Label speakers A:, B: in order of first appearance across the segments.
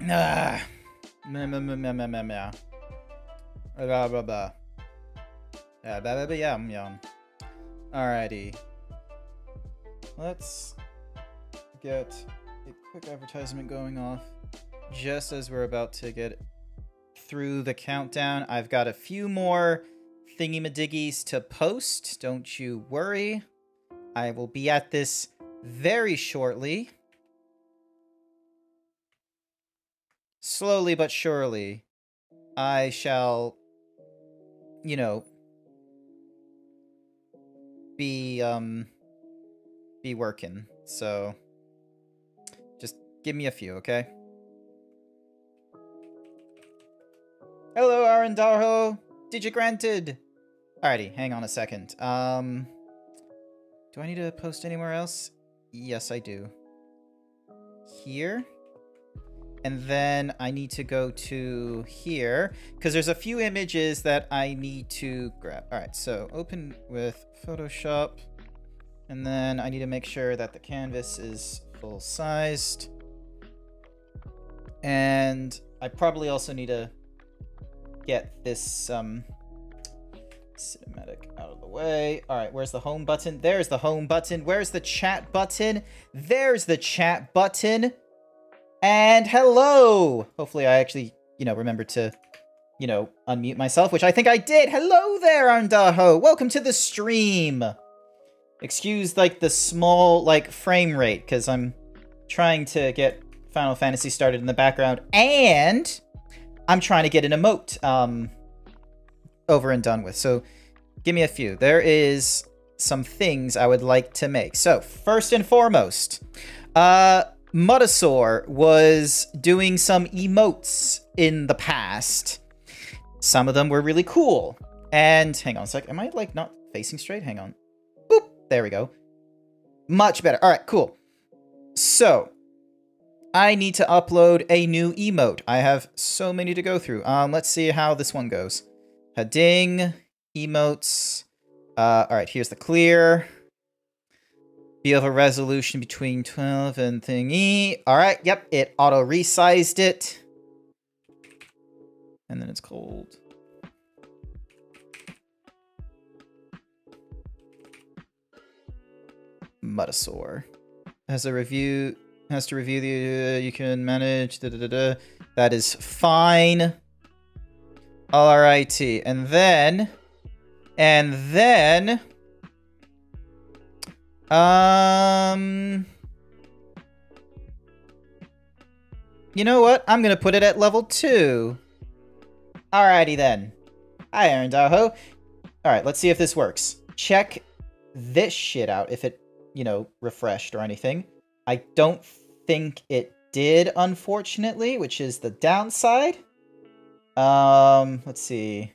A: Ah. Meh, meh, meh, meh, meh, meh, meh. Blah, blah, blah. Yeah, blah, blah, blah, yum, yum. Alrighty. Let's get a quick advertisement going off just as we're about to get through the countdown. I've got a few more thingy-madiggies to post. Don't you worry. I will be at this very shortly. Slowly but surely, I shall, you know, be working. So, just give me a few, okay? Hello, Arandaho! Did you granted? Alrighty, hang on a second. Do I need to post anywhere else? Yes, I do. Here. And then I need to go to here, because there's a few images that I need to grab. Alright, so open with Photoshop. And then I need to make sure that the canvas is full-sized. And I probably also need to get this cinematic out of the way. Alright, where's the home button? There's the home button. Where's the chat button? There's the chat button. And hello! Hopefully I actually, remember to, unmute myself, which I think I did. Hello there, Arndaho! Welcome to the stream! Excuse, the small, frame rate, because I'm trying to get Final Fantasy started in the background, and I'm trying to get an emote, over and done with. So, give me a few. There is some things I would like to make. So, first and foremost, Mutasaur was doing some emotes in the past. Some of them were really cool. And hang on a sec. Am I not facing straight? Hang on. Boop. There we go. Much better. All right, cool. So I need to upload a new emote. I have so many to go through. Let's see how this one goes. Ding. Emotes. All right, here's the clear. Be of a resolution between 12 and thingy. All right, yep, it auto-resized it. And then it's cold. Mutasaur. Has to review the, you can manage, da, da, da, da. That is fine. Alrighty, and then, you know what? I'm gonna put it at level 2. Alrighty then. Hi, Aaron Daho. Alright, let's see if this works. Check this shit out, if it, refreshed or anything. I don't think it did, unfortunately, which is the downside. Let's see.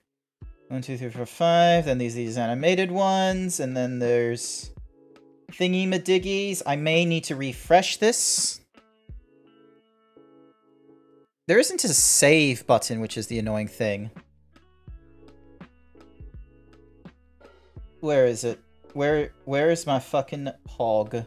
A: 1, 2, 3, 4, 5. Then these animated ones, and then there's thingy-madiggies. I may need to refresh this. There isn't a save button, which is the annoying thing. Where is it? Where is my fucking pog?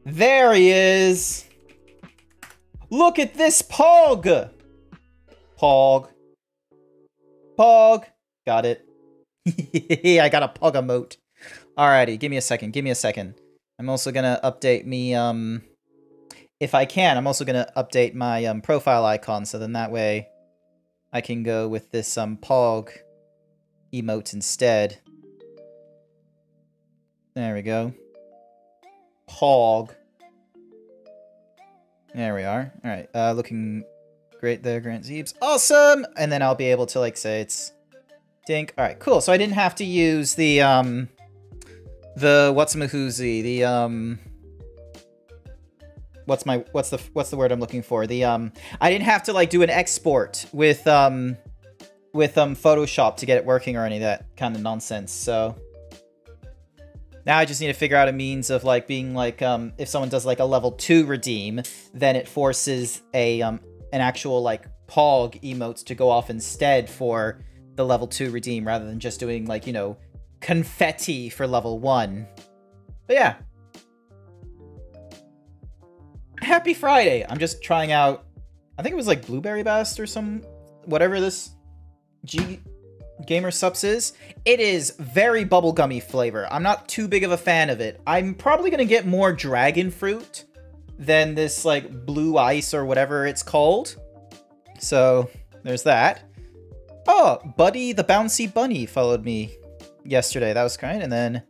A: There he is! Look at this pog! Pog. Pog. Got it. I got a pog emote. Alrighty, give me a second. I'm also gonna update me, if I can, I'm also gonna update my, profile icon, so then that way I can go with this, pog emote instead. There we go. Pog. There we are. Alright, looking great there, GrantZeebs. Awesome! And then I'll be able to, say it's dink. Alright, cool. So I didn't have to use the what's-a-mahoozy, what's the word I'm looking for? I didn't have to, do an export with Photoshop to get it working or any of that kind of nonsense, so now I just need to figure out a means of, being, if someone does, a level 2 redeem, then it forces an actual, pog emotes to go off instead for the level 2 redeem, rather than just doing, confetti for level 1. But yeah. Happy Friday! I'm just trying out, I think it was like Blueberry Bast or some, whatever this Gamer Sups is. It is very bubblegummy flavor. I'm not too big of a fan of it. I'm probably gonna get more dragon fruit than this like blue ice or whatever it's called. So there's that. Oh, Buddy the Bouncy Bunny followed me yesterday. That was kind. And then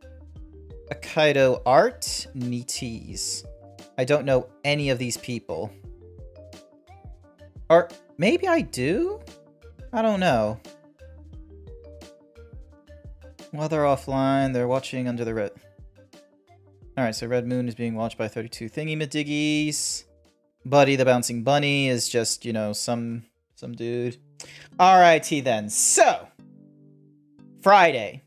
A: Akaido Art Nites. I don't know any of these people. Or maybe I do? I don't know. While they're offline, they're watching under the red. Alright, so Red Moon is being watched by 32 thingy-madiggies. Buddy the Bouncing Bunny is just, you know, some dude. Alrighty then. So, Friday.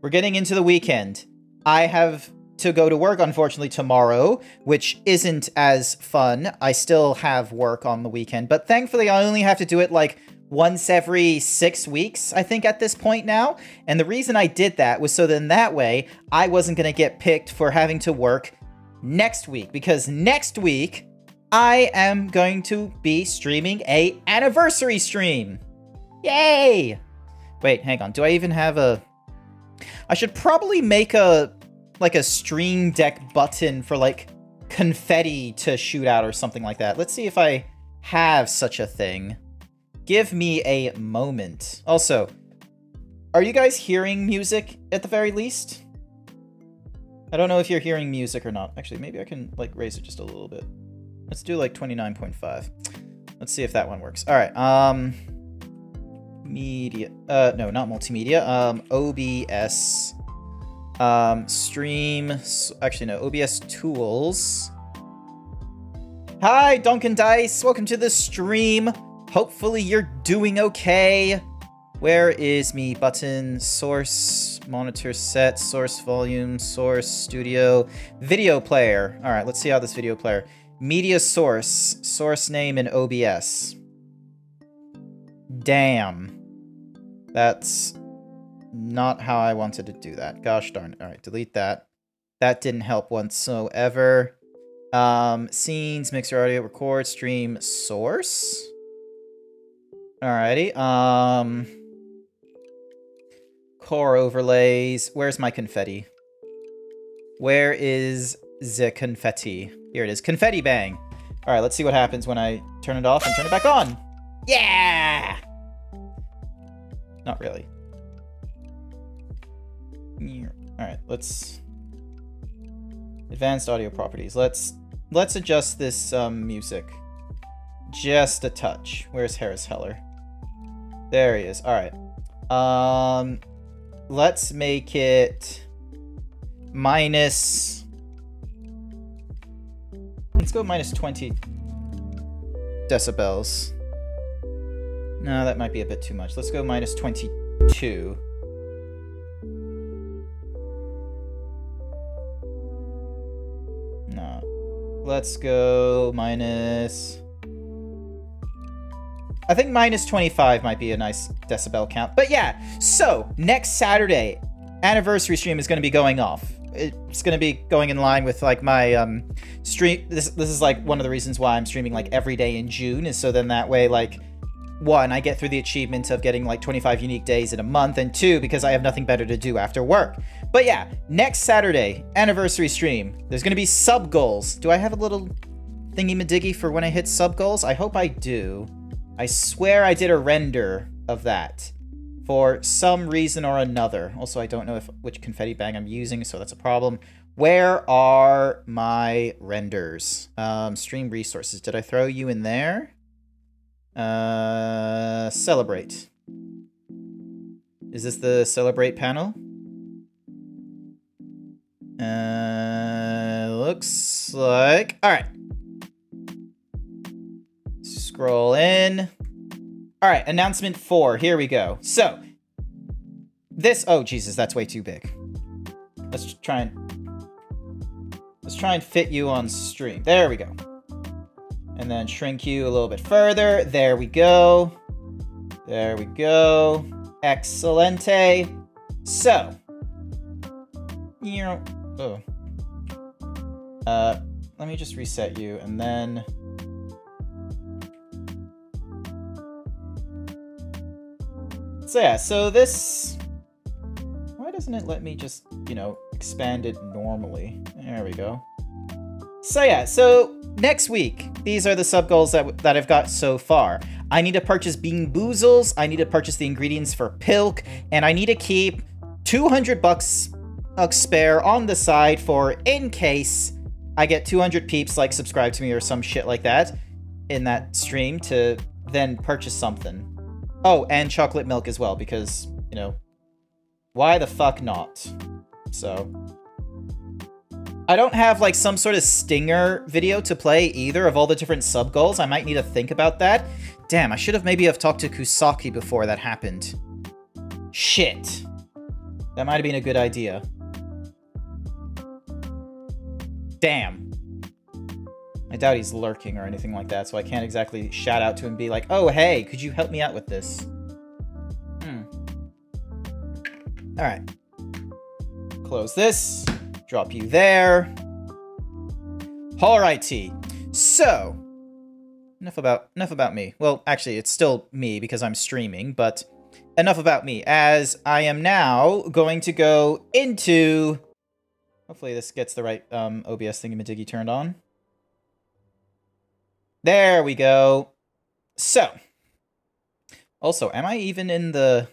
A: We're getting into the weekend. I have to go to work, unfortunately, tomorrow, which isn't as fun. I still have work on the weekend, but thankfully I only have to do it like once every 6 weeks, I think, at this point now. And the reason I did that was so then that way I wasn't going to get picked for having to work next week, because next week I am going to be streaming a anniversary stream. Yay! Wait, hang on. Do I even have a... I should probably make a Stream Deck button for like confetti to shoot out or something like that. Let's see if I have such a thing. Give me a moment. Also, are you guys hearing music at the very least? I don't know if you're hearing music or not. Actually, maybe I can like raise it just a little bit. Let's do like 29.5. Let's see if that one works. All right. Media. No, not multimedia. OBS. Stream. Actually, no. OBS tools. Hi, Duncan Dice. Welcome to the stream. Hopefully you're doing okay. Where is me button? Source, monitor set, source volume, source, studio, video player. All right, let's see how this video player. Media source, source name in OBS. Damn. That's not how I wanted to do that. Gosh darn it. All right, delete that. That didn't help whatsoever. Scenes, mixer audio, record, stream, source. Alrighty. Core overlays. Where's my confetti? Where is the confetti? Here it is. Confetti bang. Alright, let's see what happens when I turn it off and turn it back on. Yeah! Not really. Alright, let's... Advanced audio properties. Let's adjust this music. Just a touch. Where's Harris Heller? There he is. Alright. Let's make it minus... Let's go minus 20 decibels. No, that might be a bit too much. Let's go minus 22. No. Let's go minus... I think minus 25 might be a nice decibel count. But yeah, so next Saturday, anniversary stream is going to be going off. It's going to be going in line with like my stream. This is like one of the reasons why I'm streaming like every day in June, is so then that way, like, one, I get through the achievement of getting like 25 unique days in a month, and two, because I have nothing better to do after work. But yeah, next Saturday, anniversary stream. There's going to be sub goals. Do I have a little thingy-madiggy for when I hit sub goals? I hope I do. I swear I did a render of that for some reason or another. Also, I don't know which confetti bang I'm using, so that's a problem. Where are my renders? Stream resources. Did I throw you in there? Celebrate. Is this the celebrate panel? Looks like... Alright. Scroll in. Alright, announcement 4. Here we go. So, this... Oh, Jesus, that's way too big. Let's try and fit you on stream. There we go. And then shrink you a little bit further. There we go. There we go. Excelente. So, Oh. Let me just reset you, and then... So yeah, so this... Why doesn't it let me just, you know, expand it normally? There we go. So yeah, so next week, these are the sub-goals that I've got so far. I need to purchase Bean Boozles, I need to purchase the ingredients for Pilk, and I need to keep 200 bucks spare on the side for in case I get 200 peeps like subscribe to me or some shit like that in that stream to then purchase something. Oh, and chocolate milk as well, because, you know, why the fuck not? So, I don't have like some sort of stinger video to play either of all the different sub goals. I might need to think about that. Damn, I should have maybe have talked to Kusaki before that happened. Shit. That might have been a good idea. Damn. I doubt he's lurking or anything like that, so I can't exactly shout out to him and be like, oh, hey, could you help me out with this? Alright. Close this. Drop you there. Alrighty. So, enough about me. Well, actually, it's still me because I'm streaming, but enough about me, as I am now going to go into... Hopefully this gets the right OBS thingy-majiggy turned on. There we go. So, also, am I even in the...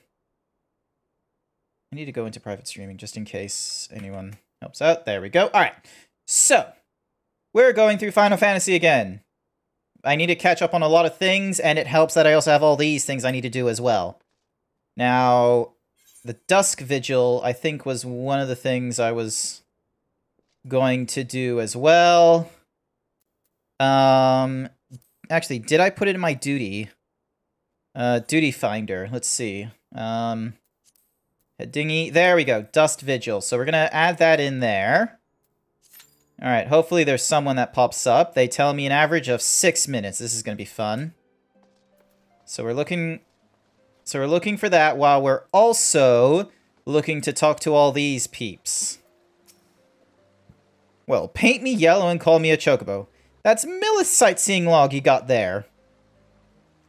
A: I need to go into private streaming just in case anyone helps out. There we go. All right. So, we're going through Final Fantasy again. I need to catch up on a lot of things, and it helps that I also have all these things I need to do as well. Now, the Dusk Vigil, I think, was one of the things I was going to do as well. Actually, did I put it in my duty? Duty finder. Let's see. Dingy. There we go. Dust Vigil. So we're going to add that in there. All right. Hopefully there's someone that pops up. They tell me an average of 6 minutes. This is going to be fun. So we're looking for that while we're also looking to talk to all these peeps. Well, paint me yellow and call me a chocobo. That's Millith's sightseeing log you got there.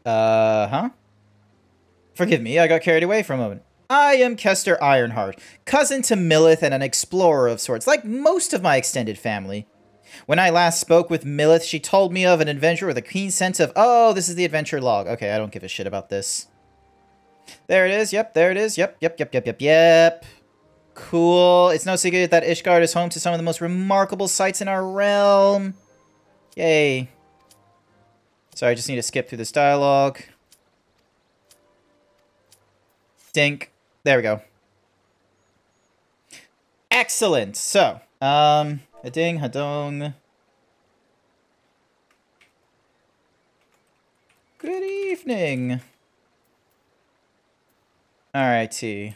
A: Huh? Forgive me, I got carried away for a moment. I am Kester Ironheart, cousin to Millith and an explorer of sorts, like most of my extended family. When I last spoke with Millith, she told me of an adventure with a keen sense of, oh, this is the adventure log. Okay, I don't give a shit about this. There it is, yep, there it is, yep. Cool. It's no secret that Ishgard is home to some of the most remarkable sights in our realm. Yay. Sorry, I just need to skip through this dialogue. Dink. There we go. Excellent. So, Hading, Hadong. Good evening. Alrighty.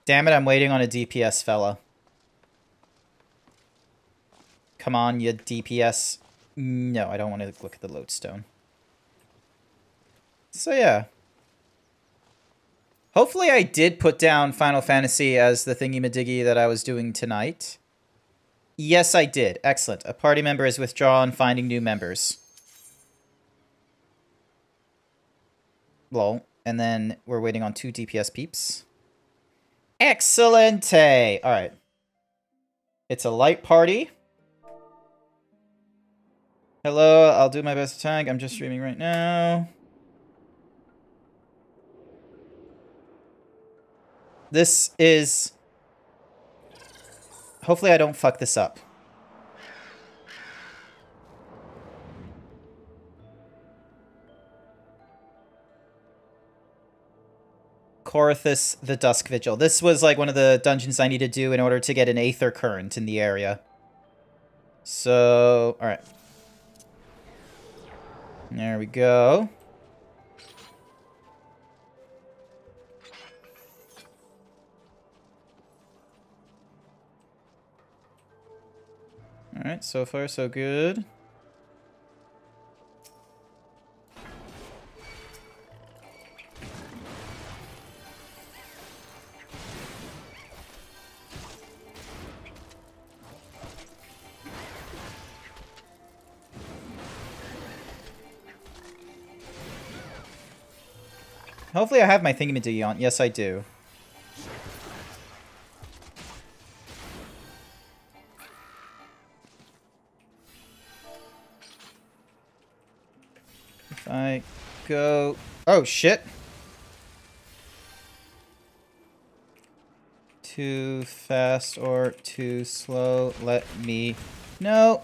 A: Damn it, I'm waiting on a DPS fella. Come on, you DPS. No, I don't want to look at the lodestone. So yeah. Hopefully I did put down Final Fantasy as the thingy-madiggy that I was doing tonight. Yes, I did. Excellent. A party member is withdrawn, finding new members. Lol. And then we're waiting on 2 DPS peeps. Excellente! Alright. It's a light party. Hello, I'll do my best to tag. I'm just streaming right now. This is... Hopefully I don't fuck this up. Corythus the Dusk Vigil. This was like one of the dungeons I need to do in order to get an Aether Current in the area. So, alright. There we go. Alright, so far so good. Hopefully I have my thingamadiggy on. Yes, I do. If I go... Oh, shit. Too fast or too slow? Let me know.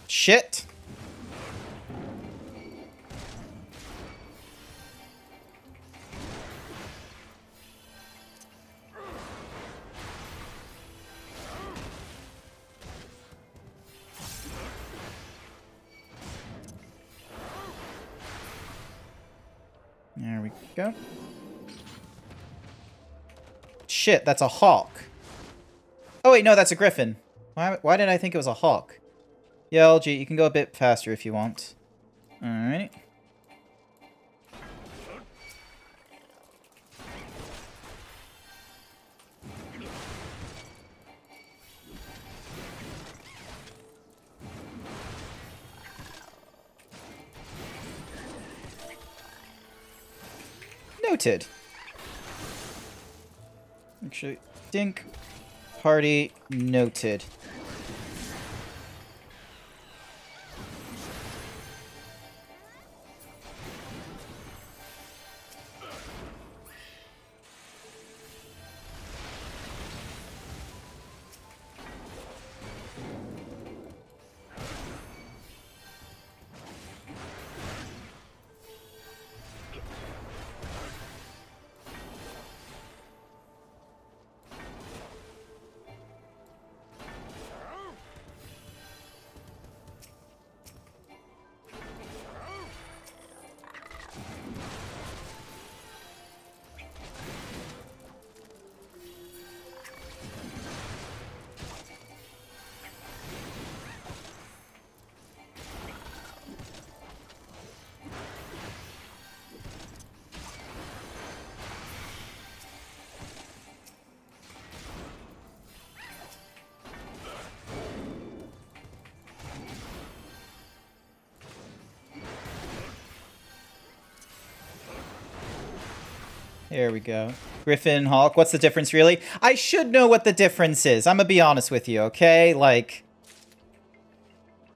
A: Shit. There we go. Shit, that's a hawk. Oh wait, no, that's a griffin. Why did I think it was a hawk? Yeah, LG, you can go a bit faster if you want. Alright. Noted. Actually, dink. Party noted. There we go. Griffin, Hawk, what's the difference really? I should know what the difference is. I'm gonna be honest with you, okay? Like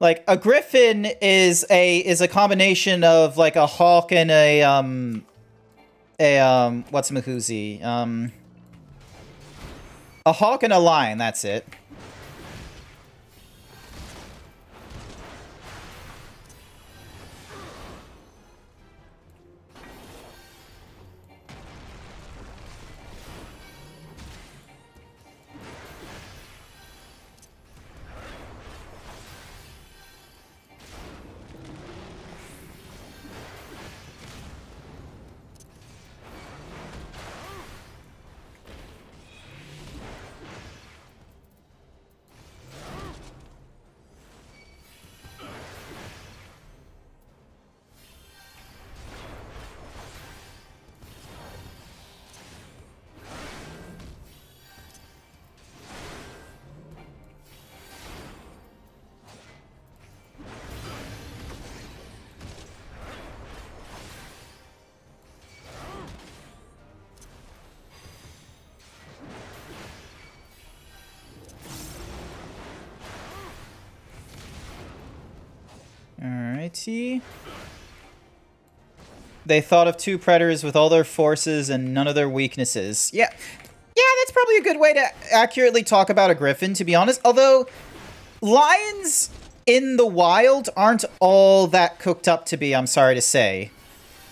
A: a griffin is a combination of like a hawk and what's Mahoozy? A hawk and a lion, that's it. Alrighty. They thought of two predators with all their forces and none of their weaknesses. Yeah, that's probably a good way to accurately talk about a griffin, to be honest. Although, lions in the wild aren't all that cooked up to be, I'm sorry to say.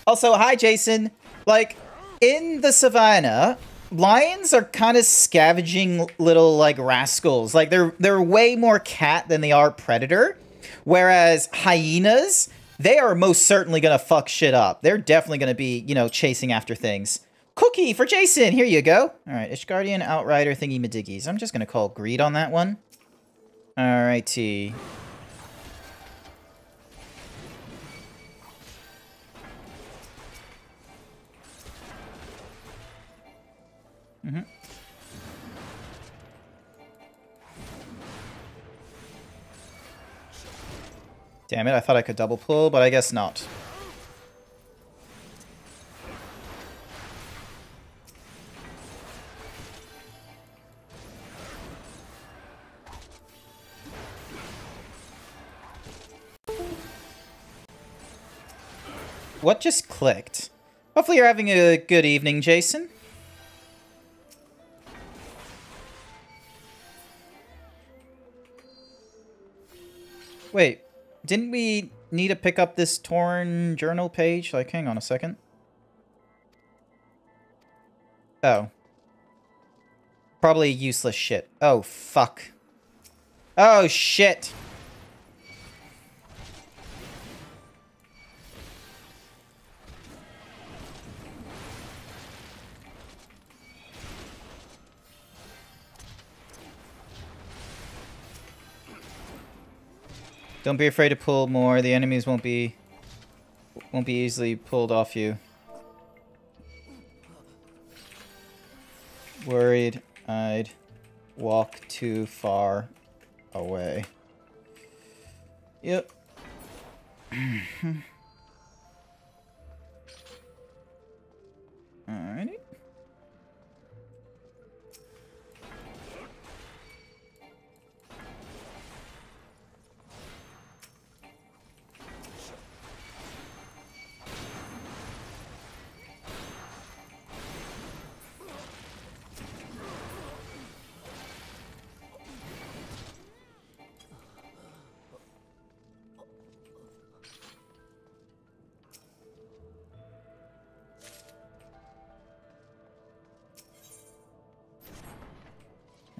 A: Also, hi, Jason. Like, in the savannah, lions are kind of scavenging little, like, rascals. Like, they're way more cat than they are predator. Whereas hyenas, they are most certainly going to fuck shit up. They're definitely going to be, you know, chasing after things. Cookie for Jason! Here you go. Alright, Ishgardian Outrider Thingy-Madiggies. I'm just going to call Greed on that one. Alrighty. Damn it, I thought I could double pull, but I guess not. What just clicked? Hopefully you're having a good evening, Jason. Wait, didn't we need to pick up this torn journal page? Like, hang on a second. Oh. Probably useless shit. Oh, fuck. Oh, shit. Don't be afraid to pull more. The enemies won't be easily pulled off you. Worried I'd walk too far away. Yep. Alrighty.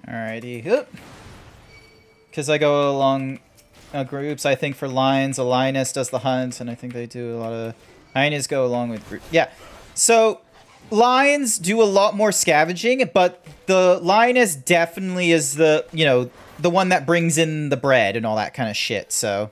A: Alrighty, because I go along groups. I think for Lions, a Lioness does the hunt, and I think they do a lot of... Hyenas go along with groups. Yeah, so Lions do a lot more scavenging, but the Lioness definitely is the, you know, the one that brings in the bread and all that kind of shit, so...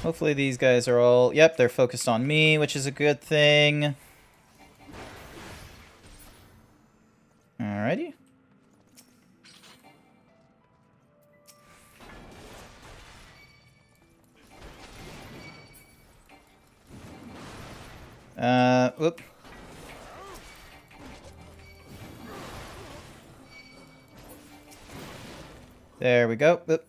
A: Hopefully these guys are all... Yep, they're focused on me, which is a good thing. Alrighty. Whoop. There we go. Whoop.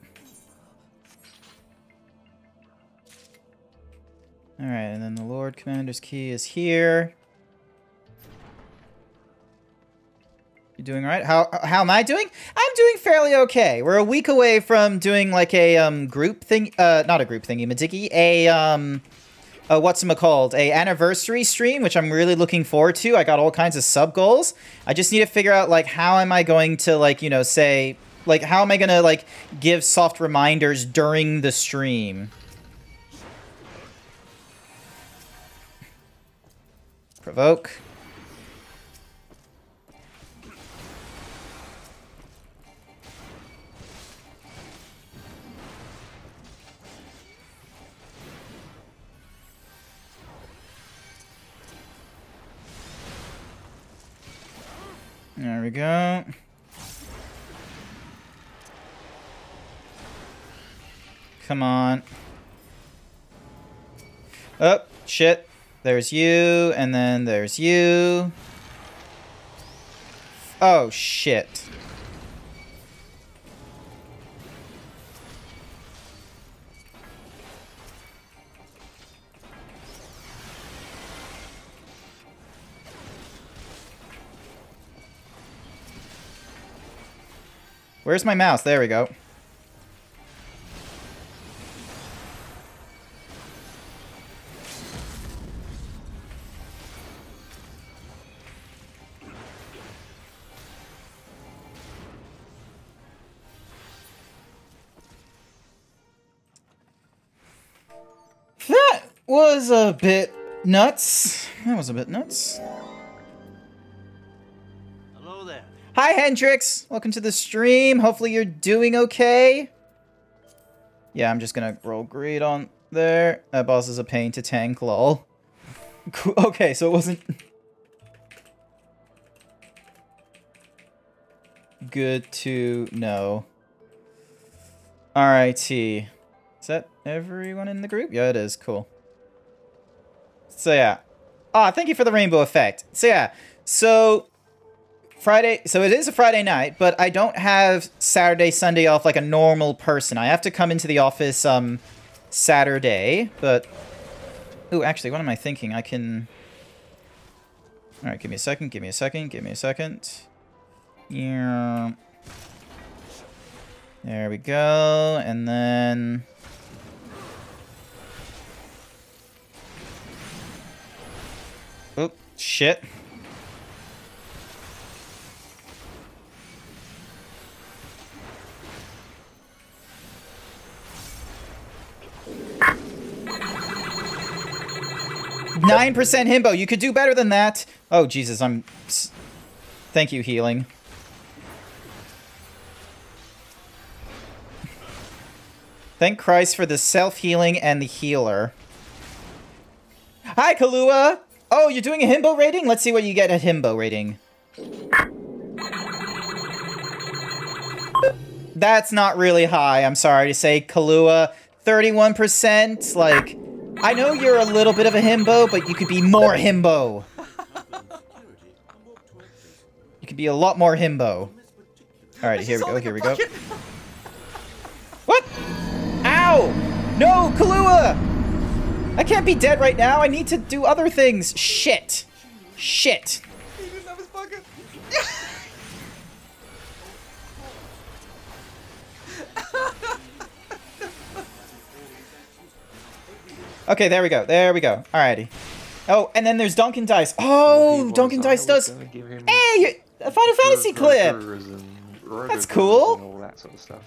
A: Alright, and then the Lord Commander's Key is here. You doing alright? How am I doing? I'm doing fairly okay. We're a week away from doing like a group thing, not a group thingy, Madigi, a whatchamacallit, a anniversary stream, which I'm really looking forward to. I got all kinds of sub goals. I just need to figure out like how am I going to like, you know, say like how am I gonna like give soft reminders during the stream. Provoke. There we go. Come on. Oh, shit. There's you, and then there's you. Oh, shit. Where's my mouse? There we go. That was a bit nuts. That was a bit nuts.
B: Hello there.
A: Hi, Hendrix. Welcome to the stream. Hopefully you're doing okay. Yeah, I'm just gonna roll greed on there. That boss is a pain to tank, lol. Cool. Okay, so it wasn't... Good to know. Alrighty. Is that everyone in the group? Yeah, it is. Cool. So, yeah. Ah, thank you for the rainbow effect. So, yeah. So, Friday. So, it is a Friday night, but I don't have Saturday, Sunday off like a normal person. I have to come into the office Saturday, but... Ooh, actually, what am I thinking? I can... Alright, give me a second, give me a second, give me a second. Yeah. There we go, and then... Oh, shit. $9% himbo. You could do better than that. Oh, Jesus, I'm... Thank you, healing. Thank Christ for the self-healing and the healer. Hi, Kahlua! Oh, you're doing a himbo rating? Let's see what you get at himbo rating. That's not really high, I'm sorry to say, Kahlua. 31%, like... I know you're a little bit of a himbo, but you could be more himbo. You could be a lot more himbo. Alright, here we go, here we go. What? Ow! No, Kahlua! I can't be dead right now. I need to do other things. Shit. Shit.
B: He didn't have his bucket.
A: Okay, there we go. There we go. Alrighty. Oh, and then there's Duncan Dice. Oh, Duncan Dice does... Hey, a Final Fantasy clip! That's cool.
B: All that sort of stuff.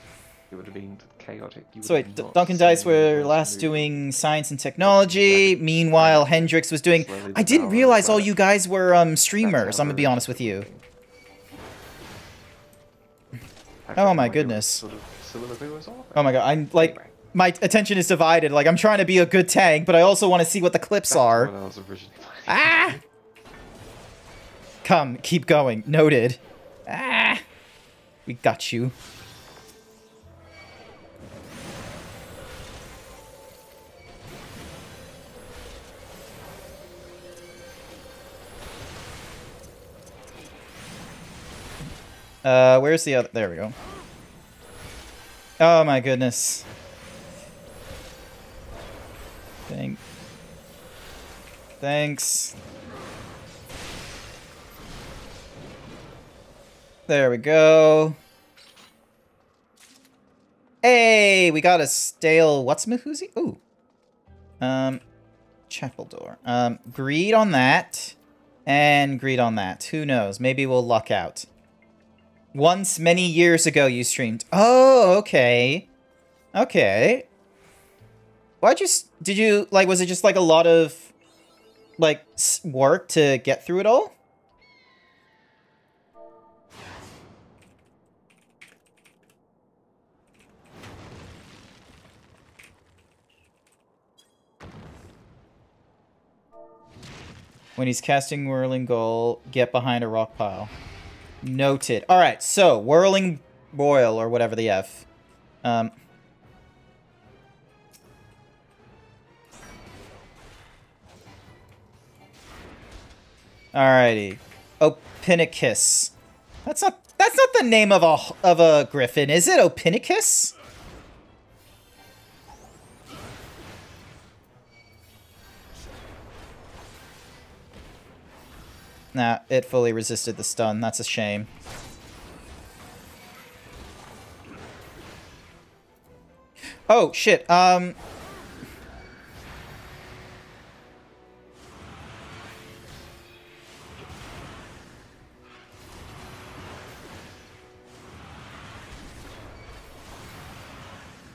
B: It would have been chaotic.
A: So wait, Duncan Dice were last doing science and technology. Meanwhile, Hendrix was doing... I didn't realize all you guys were streamers, I'm gonna be honest with you. Oh my goodness. Oh my god, I'm like... My attention is divided. Like, I'm trying to be a good tank, but I also want to see what the clips are. Ah! Come, keep going. Noted. Ah! We got you. Where's the other? There we go. Oh my goodness. Thanks. There we go. Hey, we got a stale what's-mahoozy? Ooh. Chapel door. Greed on that. And greed on that. Who knows? Maybe we'll luck out. Once many years ago you streamed. Oh, okay. Okay. Did you, like, was it just, like, a lot of, like, work to get through it all? When he's casting Whirling Goal, get behind a rock pile. Noted. Alright, so, Whirling Boil, or whatever the F. Alrighty. Opinicus. That's not the name of a griffin, is it? Opinicus? Nah, it fully resisted the stun. That's a shame. Oh, shit.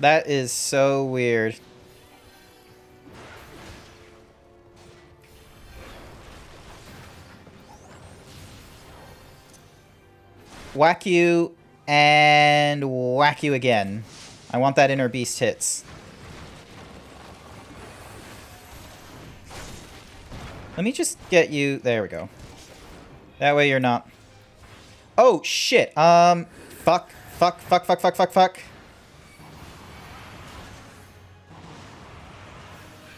A: That is so weird. Whack you, and whack you again. I want that inner beast hits. Let me just get you... There we go. That way you're not... Oh, shit. Fuck.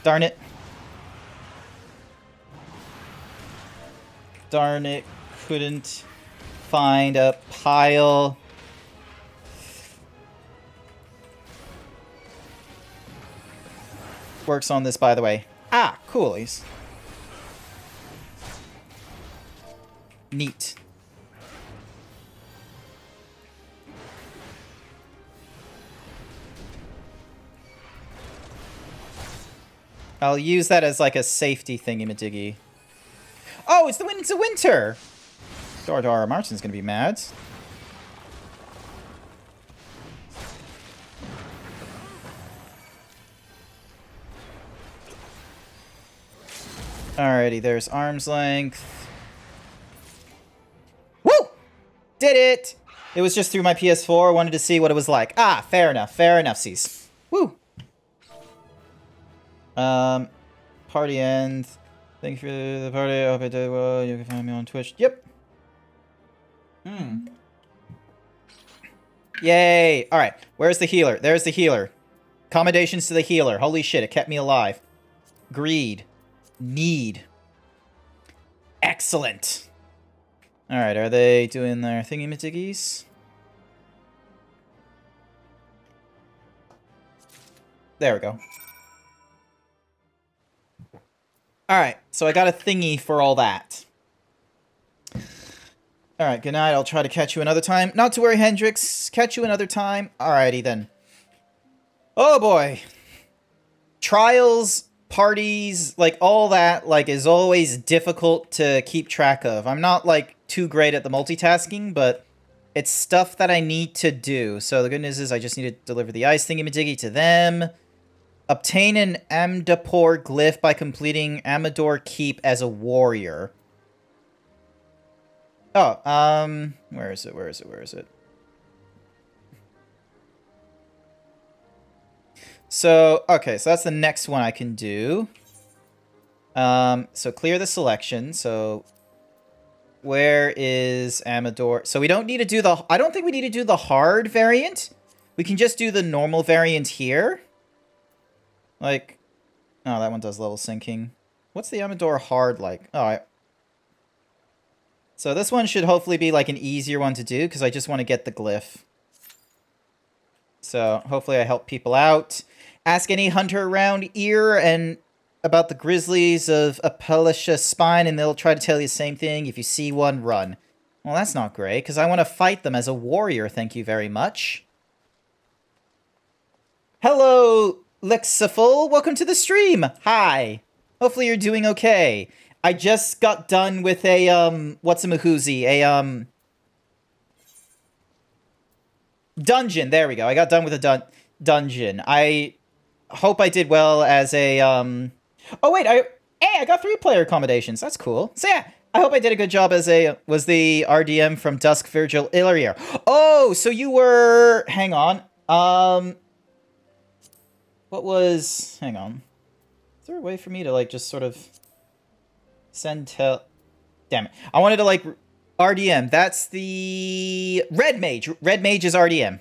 A: Darn it. Darn it. Couldn't find a pile. Works on this, by the way. Ah, coolies. Neat. I'll use that as like a safety thingy-majiggy. Oh, it's a winter! Dar Martin's gonna be mad. Alrighty, there's arm's length. Woo! Did it! It was just through my PS4. Wanted to see what it was like. Ah, fair enough. Fair enough, Cease. Woo! Party end. Thank you for the party. I hope I did well. You can find me on Twitch. Yep. Yay! Alright, where's the healer? There's the healer. Accommodations to the healer. Holy shit, it kept me alive. Greed. Need. Excellent. Alright, are they doing their thingy-majiggies? There we go. Alright, so I got a thingy for all that. Alright, good night. I'll try to catch you another time. Not to worry, Hendrix. Catch you another time. Alrighty, then. Oh, boy. Trials, parties, like, all that, like, is always difficult to keep track of. I'm not, like, too great at the multitasking, but it's stuff that I need to do. So the good news is I just need to deliver the ice thingy-majiggy to them. Obtain an Amdapor glyph by completing Amador Keep as a warrior. Oh, where is it? So, okay, so that's the next one I can do. So clear the selection. So, where is Amador? So we don't need to do the, I don't think we need to do the hard variant. We can just do the normal variant here. Like, oh, that one does level syncing. What's the Amador hard like? Oh, so this one should hopefully be like an easier one to do because I just want to get the glyph. So hopefully I help people out. Ask any hunter around here and about the grizzlies of Apellisha Spine and they'll try to tell you the same thing. If you see one, run. Well, that's not great because I want to fight them as a warrior. Thank you very much. Hello, Lexiful. Welcome to the stream. Hi. Hopefully you're doing okay. I just got done with a, what's-a-mahoozy, a, dungeon. There we go. I got done with a dungeon. I hope I did well as a, oh, wait, I got 3-player accommodations. That's cool. So, yeah, I hope I did a good job as a, was the RDM from Dusk Virgil Illyria. Oh, so you were, hang on, what was, hang on. Is there a way for me to, like, just sort of send tell... Damn it. I wanted to, like, RDM. That's the... Red Mage. Red Mage is RDM.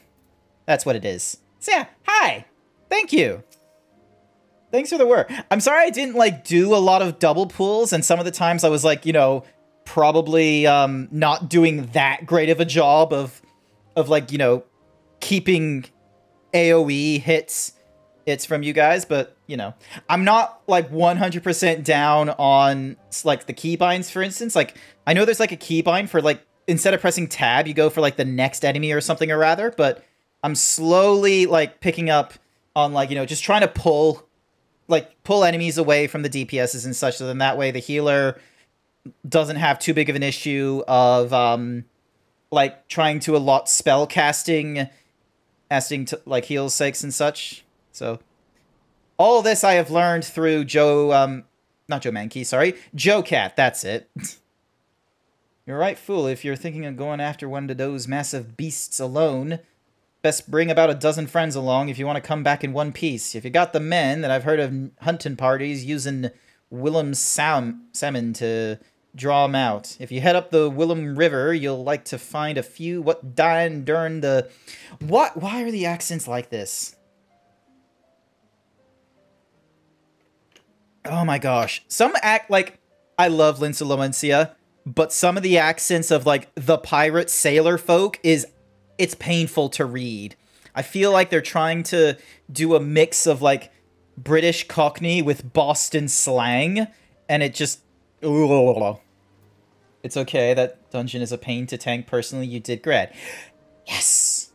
A: That's what it is. So, yeah. Hi. Thank you. Thanks for the work. I'm sorry I didn't, like, do a lot of double pulls, and some of the times I was, like, you know, probably, not doing that great of a job of like, you know, keeping AoE hits from you guys, but, you know, I'm not, like, 100% down on, like, the keybinds, for instance. Like, I know there's, like, a keybind for, like, instead of pressing tab, you go for, like, the next enemy or something or rather, but I'm slowly, like, picking up on, like, you know, just trying to pull enemies away from the DPSs and such, so then that way the healer doesn't have too big of an issue of, like, trying to allot spell casting to, like, heal's sakes and such. So, all this I have learned through not Joe Mankey, sorry. Joe Cat, that's it. You're right, fool. If you're thinking of going after one of those massive beasts alone, best bring about a dozen friends along if you want to come back in one piece. If you got the men, then I've heard of hunting parties using Willem's salmon to draw them out. If you head up the Willem River, you'll like to find a few what died during the... What? Why are the accents like this? Oh my gosh. Some act like... I love Lince Lomencia, but some of the accents of, like, the pirate sailor folk is... It's painful to read. I feel like they're trying to do a mix of, like, British Cockney with Boston slang, and it just... It's okay, that dungeon is a pain to tank personally, you did great. Yes!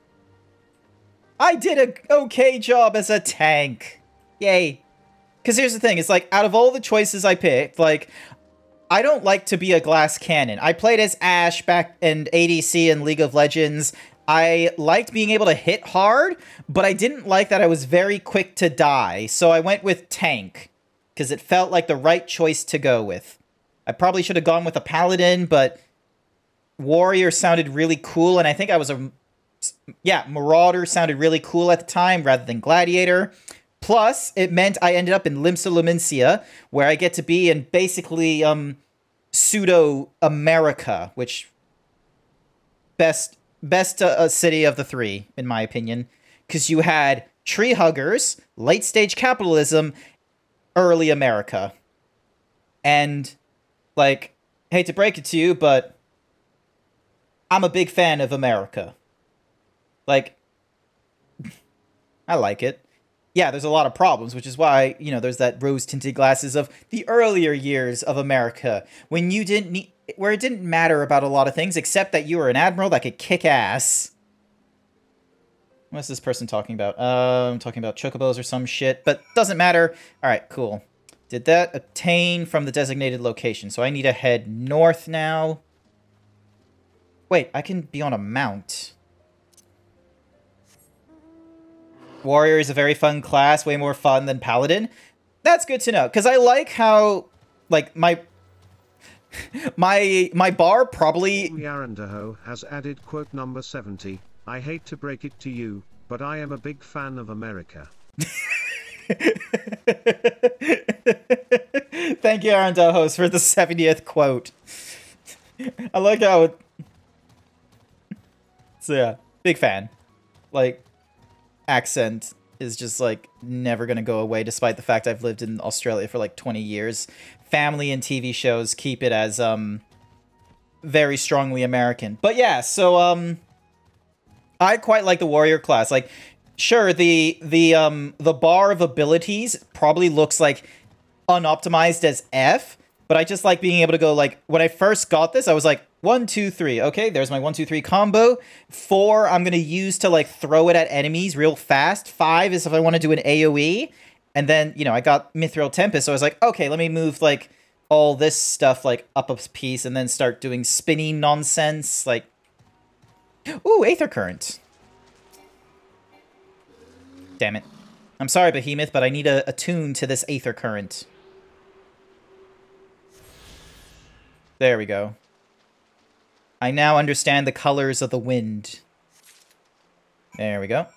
A: I did a okay job as a tank! Yay. Because here's the thing, it's like, out of all the choices I picked, like, I don't like to be a glass cannon. I played as Ashe back in ADC and League of Legends. I liked being able to hit hard, but I didn't like that I was very quick to die, so I went with tank, because it felt like the right choice to go with. I probably should have gone with a paladin, but warrior sounded really cool, and I think I was a... Yeah, marauder sounded really cool at the time, rather than gladiator. Plus, it meant I ended up in Lince Lomencia, where I get to be in basically, pseudo-America, which... Best city of the three, in my opinion. Because you had tree huggers, late-stage capitalism, early America. And, like, hate to break it to you, but I'm a big fan of America. Like, I like it. Yeah, there's a lot of problems, which is why, you know, there's that rose-tinted glasses of the earlier years of America, when you didn't need, where it didn't matter about a lot of things, except that you were an admiral that could kick ass. What's this person talking about? Talking about chocobos or some shit, but doesn't matter. All right, cool. Did that obtain from the designated location? So I need to head north now. Wait, I can be on a mount. Warrior is a very fun class, way more fun than Paladin. That's good to know, because I like how, like, my bar probably...
C: Yarandaho has added quote number 70. I hate to break it to you, but I am a big fan of America.
A: Thank you, Arandojos, for the 70th quote. I like how it... So yeah, big fan. Like... accent is just, like, never gonna go away, despite the fact I've lived in Australia for, like, 20 years. Family and TV shows keep it as, very strongly American. But yeah, so, I quite like the warrior class. Like, sure, the bar of abilities probably looks, like, unoptimized as F, but I just like being able to go, like, when I first got this, I was like, 1, 2, 3. Okay, there's my 1, 2, 3 combo. 4, I'm going to use to, like, throw it at enemies real fast. 5 is if I want to do an AoE. And then, you know, I got Mithril Tempest, so I was like, okay, let me move, like, all this stuff, like, up a piece and then start doing spinny nonsense. Like, ooh, Aether Current. Damn it. I'm sorry, Behemoth, but I need a tune to this Aether Current. There we go. I now understand the colors of the wind. There we go.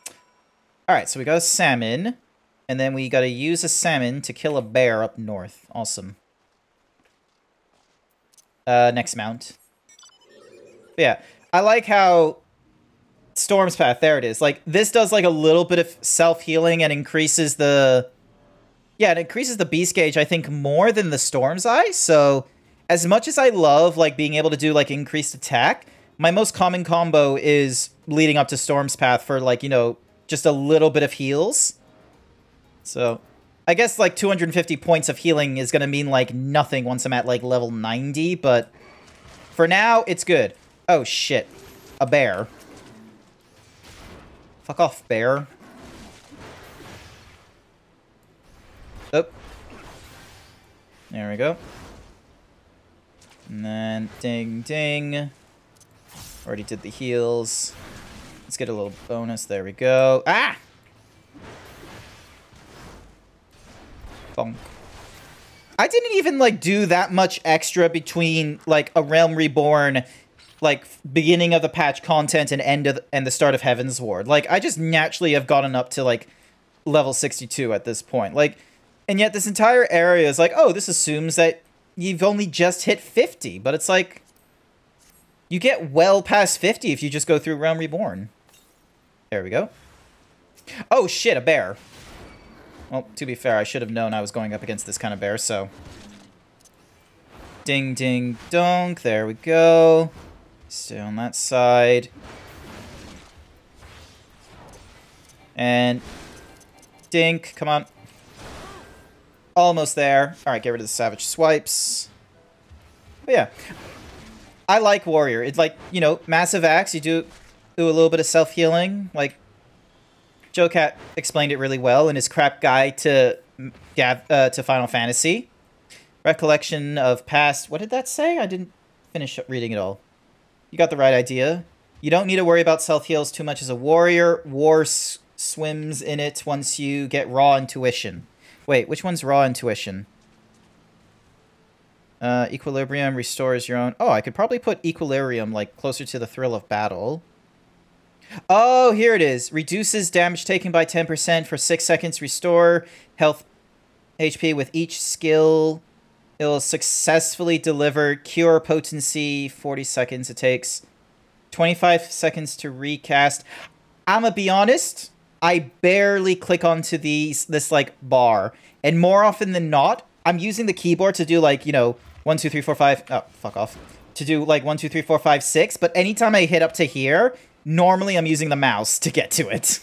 A: Alright, so we got a salmon. And then we gotta use a salmon to kill a bear up north. Awesome. Next mount. But yeah, I like how... Storm's Path, there it is. Like, this does, like, a little bit of self-healing and increases the... Yeah, it increases the beast gauge, I think, more than the Storm's Eye, so... As much as I love, like, being able to do, like, increased attack, my most common combo is leading up to Storm's Path for, like, you know, just a little bit of heals. So, I guess, like, 250 points of healing is gonna mean, like, nothing once I'm at, like, level 90, but for now, it's good. Oh, shit. A bear. Fuck off, bear. Oh. There we go. And then, ding, ding. Already did the heals. Let's get a little bonus. There we go. Ah! Bonk. I didn't even, like, do that much extra between, like, a Realm Reborn, like, beginning of the patch content and the start of Heavensward. Like, I just naturally have gotten up to, like, level 62 at this point. Like, and yet this entire area is like, oh, this assumes that you've only just hit 50, but it's like, you get well past 50 if you just go through Realm Reborn. There we go. Oh shit, a bear. Well, to be fair, I should have known I was going up against this kind of bear, so. Ding, ding, donk. There we go. Stay on that side. And dink, come on. Almost there. Alright, get rid of the savage swipes. But yeah. I like Warrior. It's like, you know, massive axe, you do a little bit of self-healing. Like, Joe Cat explained it really well in his crap guide to Final Fantasy. Recollection of past... What did that say? I didn't finish reading it all. You got the right idea. You don't need to worry about self-heals too much as a warrior. War swims in it once you get raw intuition. Wait, which one's raw intuition? Equilibrium restores your own... Oh, I could probably put equilibrium, like, closer to the thrill of battle. Oh, here it is. Reduces damage taken by 10% for 6 seconds. Restore health HP with each skill. It will successfully deliver cure potency. 40 seconds it takes. 25 seconds to recast. I'ma be honest. I barely click onto this like bar. And more often than not, I'm using the keyboard to do like, you know, 1, 2, 3, 4, 5. Oh, fuck off. To do like 1, 2, 3, 4, 5, 6. But anytime I hit up to here, normally I'm using the mouse to get to it.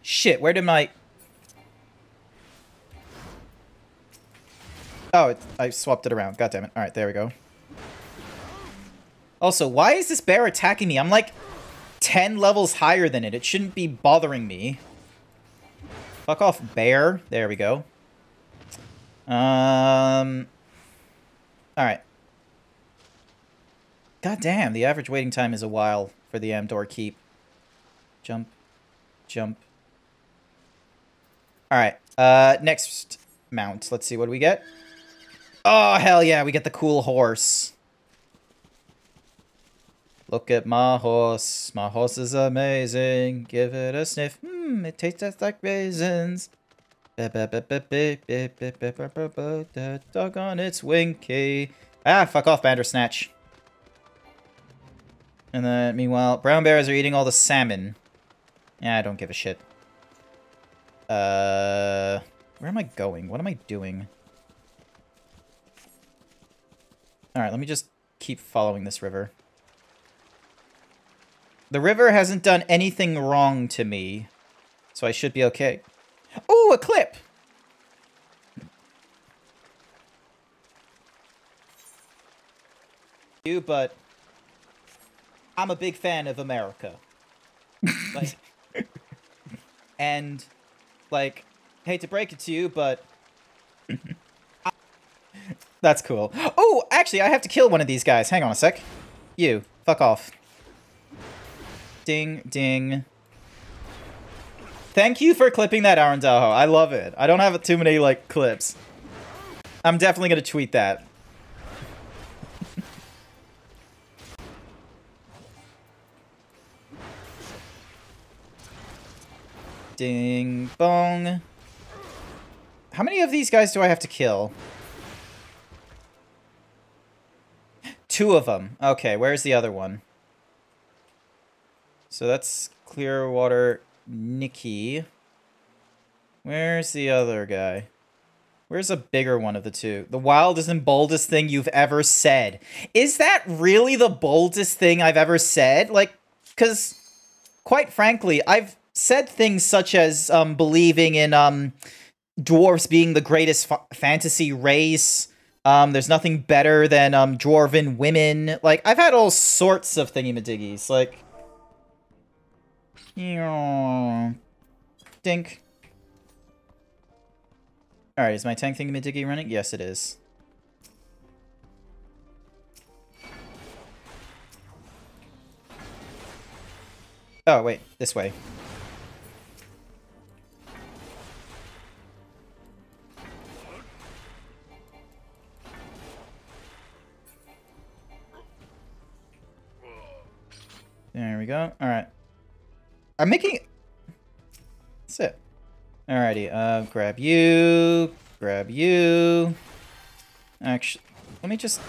A: Shit, where did my... Oh, I swapped it around. God damn it. Alright, there we go. Also, why is this bear attacking me? I'm like 10 levels higher than it. It shouldn't be bothering me. Fuck off, bear. There we go. Alright. God damn, the average waiting time is a while for the Amdor Keep. Jump. Jump. Alright, next mount. Let's see, what do we get? Oh, hell yeah, we get the cool horse. Look at my horse. My horse is amazing. Give it a sniff. It tastes just like raisins. Dog on its winky. Ah, fuck off, Bandersnatch. And then, meanwhile, brown bears are eating all the salmon. Yeah, I don't give a shit. Where am I going? What am I doing? Alright, let me just keep following this river. The river hasn't done anything wrong to me, so I should be okay. Ooh, a clip! But I'm a big fan of America. Like, and, like, hate to break it to you, but... That's cool. Oh, actually, I have to kill one of these guys. Hang on a sec. You. Fuck off. Ding, ding. Thank you for clipping that, Arandaho. I love it. I don't have too many, like, clips. I'm definitely gonna tweet that. Ding, bong. How many of these guys do I have to kill? 2 of them. Okay, where's the other one? So that's Clearwater Nikki. Where's the other guy? Where's a bigger one of the two? The wildest and boldest thing you've ever said. Is that really the boldest thing I've ever said? Like, because, quite frankly, I've said things such as believing in dwarves being the greatest fantasy race. There's nothing better than dwarven women. Like, I've had all sorts of thingy-madiggies. Like, dink. Alright, is my tank thingy-madiggy running? Yes, it is. Oh, wait. This way. There we go. Alright. I'm making... That's it. Alrighty, grab you. Grab you. Actually, let me just...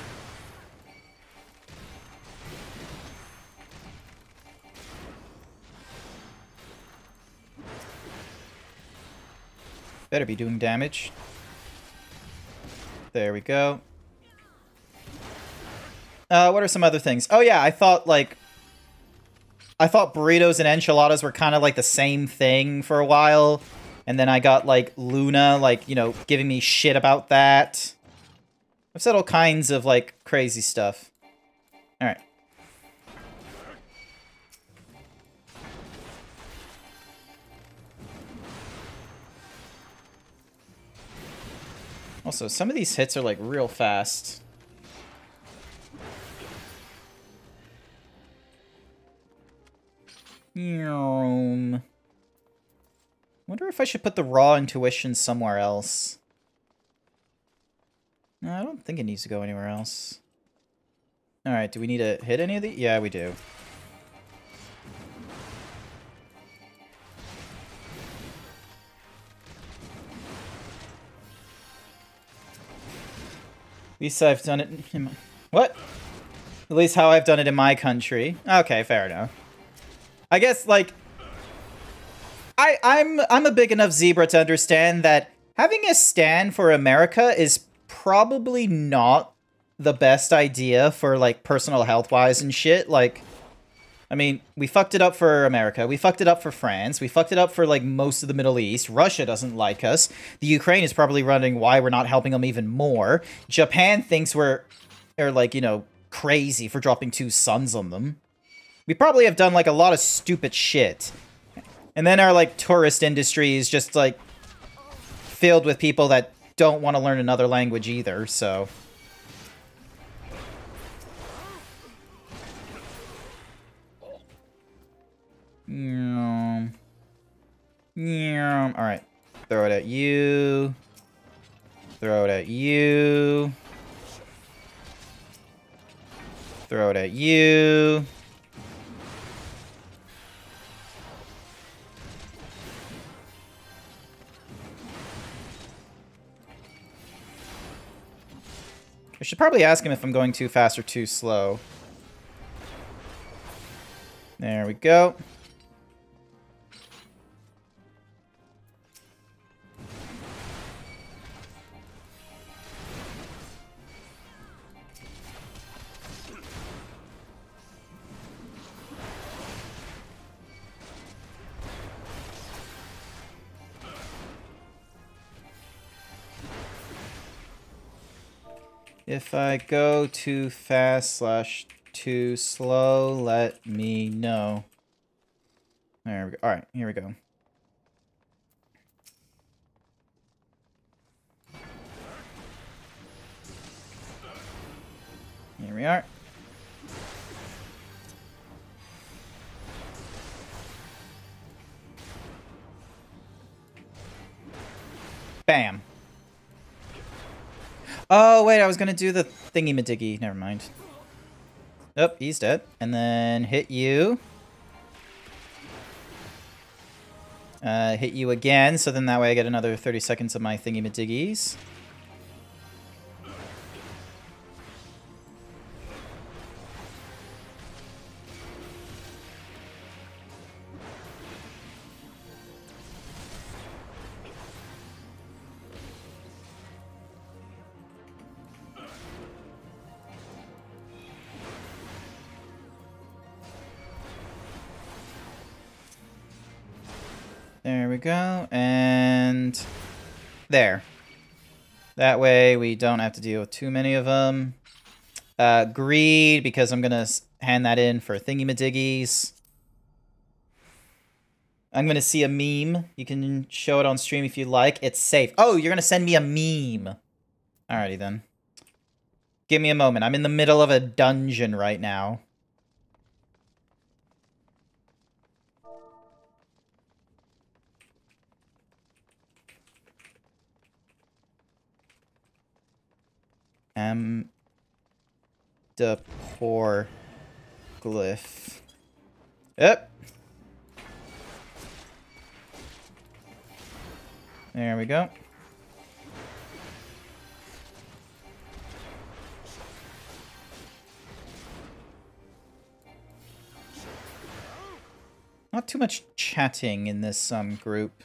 A: Better be doing damage. There we go. What are some other things? Oh yeah, I thought burritos and enchiladas were kind of like the same thing for a while. And then I got, like, Luna, like, you know, giving me shit about that. I've said all kinds of, like, crazy stuff. Alright. Also, some of these hits are, like, real fast. Wonder if I should put the raw intuition somewhere else. No, I don't think it needs to go anywhere else. Alright, do we need to hit any of these? Yeah, we do. At least I've done it in my... What? At least how I've done it in my country. Okay, fair enough. I guess, like... I'm a big enough zebra to understand that having a stand for America is probably not the best idea for, like, personal health-wise and shit. Like, I mean, we fucked it up for America. We fucked it up for France. We fucked it up for, like, most of the Middle East. Russia doesn't like us. The Ukraine is probably wondering why we're not helping them even more. Japan thinks we're, like, you know, crazy for dropping 2 suns on them. We probably have done, like, a lot of stupid shit. And then our, like, tourist industry is just, like, filled with people that don't want to learn another language either, so... Alright. Throw it at you. Throw it at you. Throw it at you. I should probably ask him if I'm going too fast or too slow. There we go. If I go too fast / too slow, let me know. There we go. Alright, here we go. Here we are. Bam. Oh, wait, I was gonna do the thingy-madiggy. Never mind. Oh, he's dead. And then hit you. Hit you again, so then that way I get another 30 seconds of my thingy-madiggies. There we go, and there. That way we don't have to deal with too many of them. Greed, because I'm gonna hand that in for thingy-madiggies. I'm gonna see a meme. You can show it on stream if you like. It's safe. Oh, you're gonna send me a meme. Alrighty then. Give me a moment. I'm in the middle of a dungeon right now. The poor glyph. Yep. There we go. Not too much chatting in this group.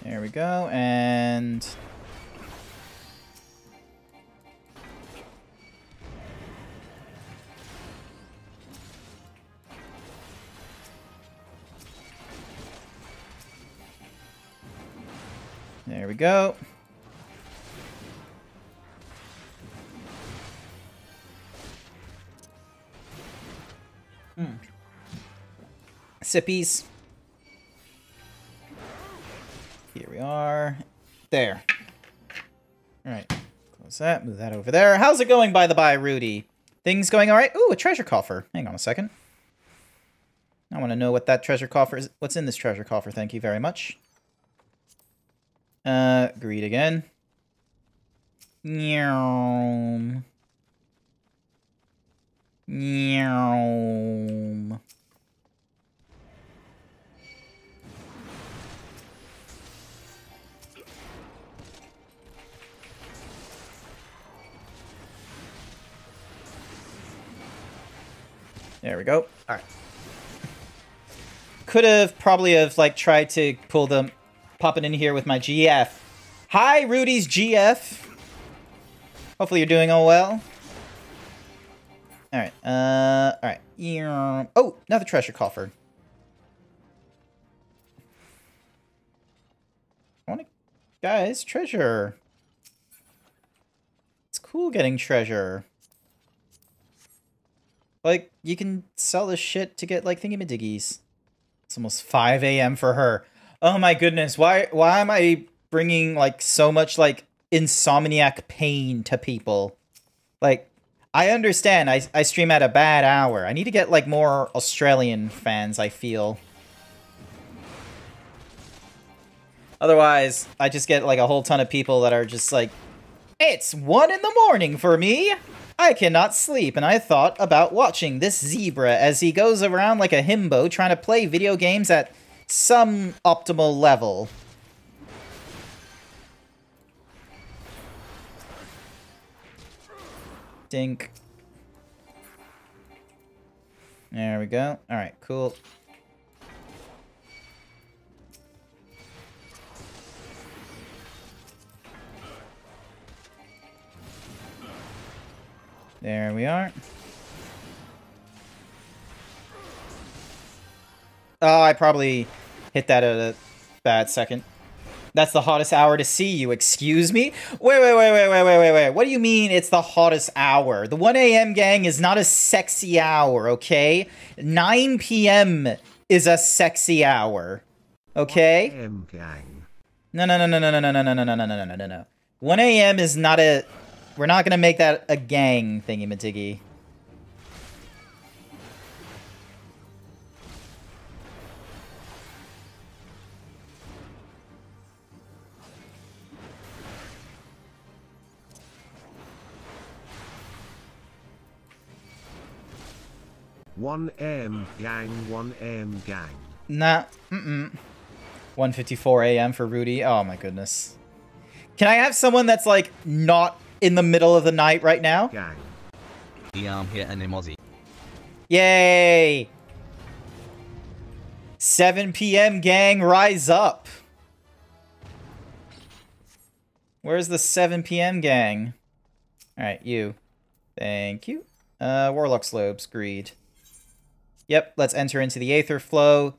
A: There we go, and... there we go. Sippies. Here we are. There. Alright. Close that. Move that over there. How's it going, by the by, Rudy? Things going alright? Ooh, a treasure coffer. Hang on a second. I want to know what that treasure coffer is. What's in this treasure coffer? Thank you very much. Greed again. Meow. Meow. There we go. All right. Could have probably have like tried to pull them, pop it in here with my GF. Hi, Rudy's GF. Hopefully you're doing all well. All right. All right. Oh, another treasure coffer. I want to, guys, treasure. It's cool getting treasure. Like, you can sell this shit to get, like, thingamadiggies. It's almost 5 a.m. for her. Oh my goodness, why am I bringing, like, so much, like, insomniac pain to people? Like, I understand, I stream at a bad hour. I need to get, like, more Australian fans, I feel. Otherwise, I just get, like, a whole ton of people that are just like, it's 1 in the morning for me! I cannot sleep, and I thought about watching this zebra as he goes around like a himbo trying to play video games at some optimal level. Dink. There we go. Alright, cool. There we are. Oh, I probably hit that at a bad second. That's the hottest hour to see you, excuse me? Wait. What do you mean it's the hottest hour? The 1 a.m. gang is not a sexy hour, okay? 9 p.m. is a sexy hour, okay?
C: 1 a.m. gang.
A: No. 1 a.m. is not a... We're not gonna make that a gang thingy-majiggy.
C: One AM gang, 1 AM gang.
A: Nah, 1:54 a.m. for Rudy. Oh my goodness. Can I have someone that's like not in the middle of the night right now?
C: Gang.
D: Here and Emozi.
A: Yay! 7 p.m. gang, rise up. Where's the 7 p.m. gang? Alright, you. Thank you. Warlock Slopes, greed. Yep, let's enter into the Aether Flow.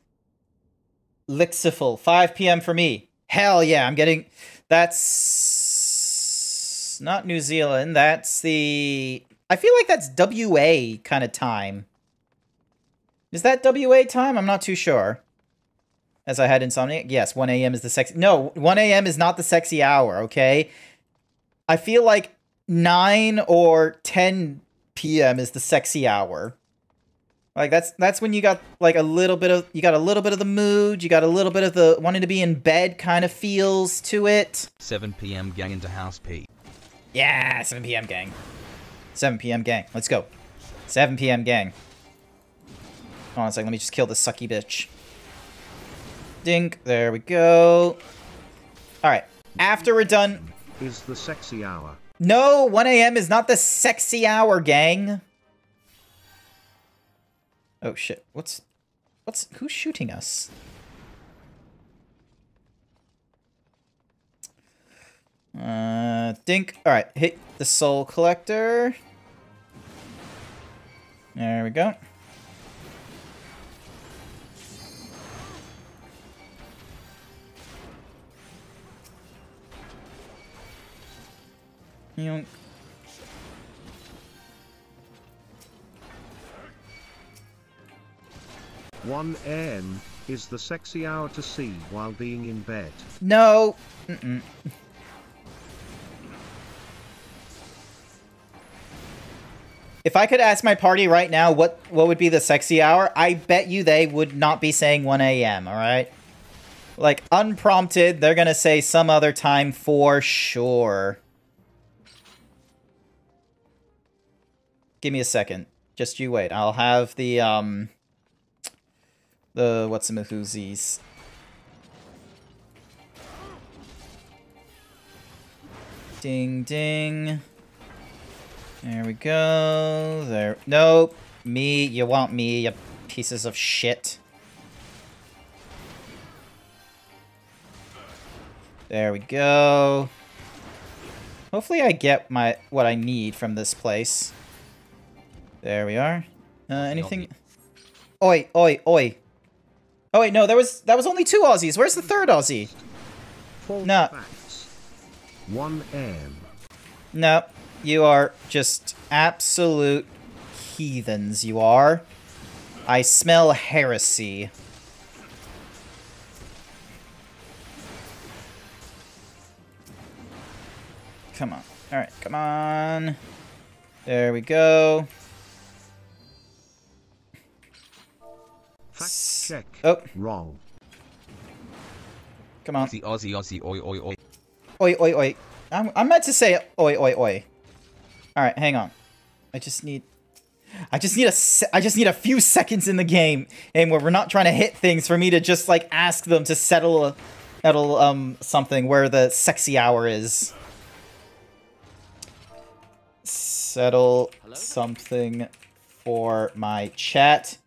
A: Lixiful, 5 p.m. for me. Hell yeah, I'm getting... That's... not New Zealand, that's the... I feel like that's WA kind of time. Is that WA time? I'm not too sure. As I had insomnia. Yes, 1 a.m. is the sexy... No, 1 a.m. is not the sexy hour, okay? I feel like 9 or 10 p.m. is the sexy hour. Like that's when you got like a little bit of the mood, you got a little bit of the wanting to be in bed kind of feels to it.
D: 7 p.m. gang into house P.
A: Yeah, 7 p.m. gang. 7 p.m. gang. Let's go. 7 p.m. gang. Hold on a second, let me just kill this sucky bitch. Dink. There we go. Alright. After we're done...
C: Is the sexy hour.
A: No, 1 a.m. is not the sexy hour, gang. Oh, shit. Who's shooting us? Dink. Alright, hit the soul collector. There we go. Yoink.
C: One AM is the sexy hour to see while being in bed.
A: No. If I could ask my party right now what would be the sexy hour, I bet you they would not be saying 1 a.m., alright? Like, unprompted, they're gonna say some other time for sure. Give me a second. Just you wait. I'll have the what's-a-mahoozies. Ding, ding. There we go. There. Nope. Me. You want me, you pieces of shit. There we go. Hopefully I get what I need from this place. There we are. Anything? Oi, oi, oi. Oh wait, no, that was only 2 Aussies. Where's the 3rd Aussie? No.
C: 1 AM.
A: No, you are just absolute heathens, you are. I smell heresy. Come on. Alright, come on. There we go.
C: Fact check.
A: Oh.
C: Wrong.
A: Come on.
D: Aussie, oi, oi, oi.
A: Oi, oi, oi. I'm meant to say oi, oi, oi. Alright, hang on. I just need a few seconds in the game, and where we're not trying to hit things for me to just, like, ask them to settle something where the sexy hour is. Settle something for my chat.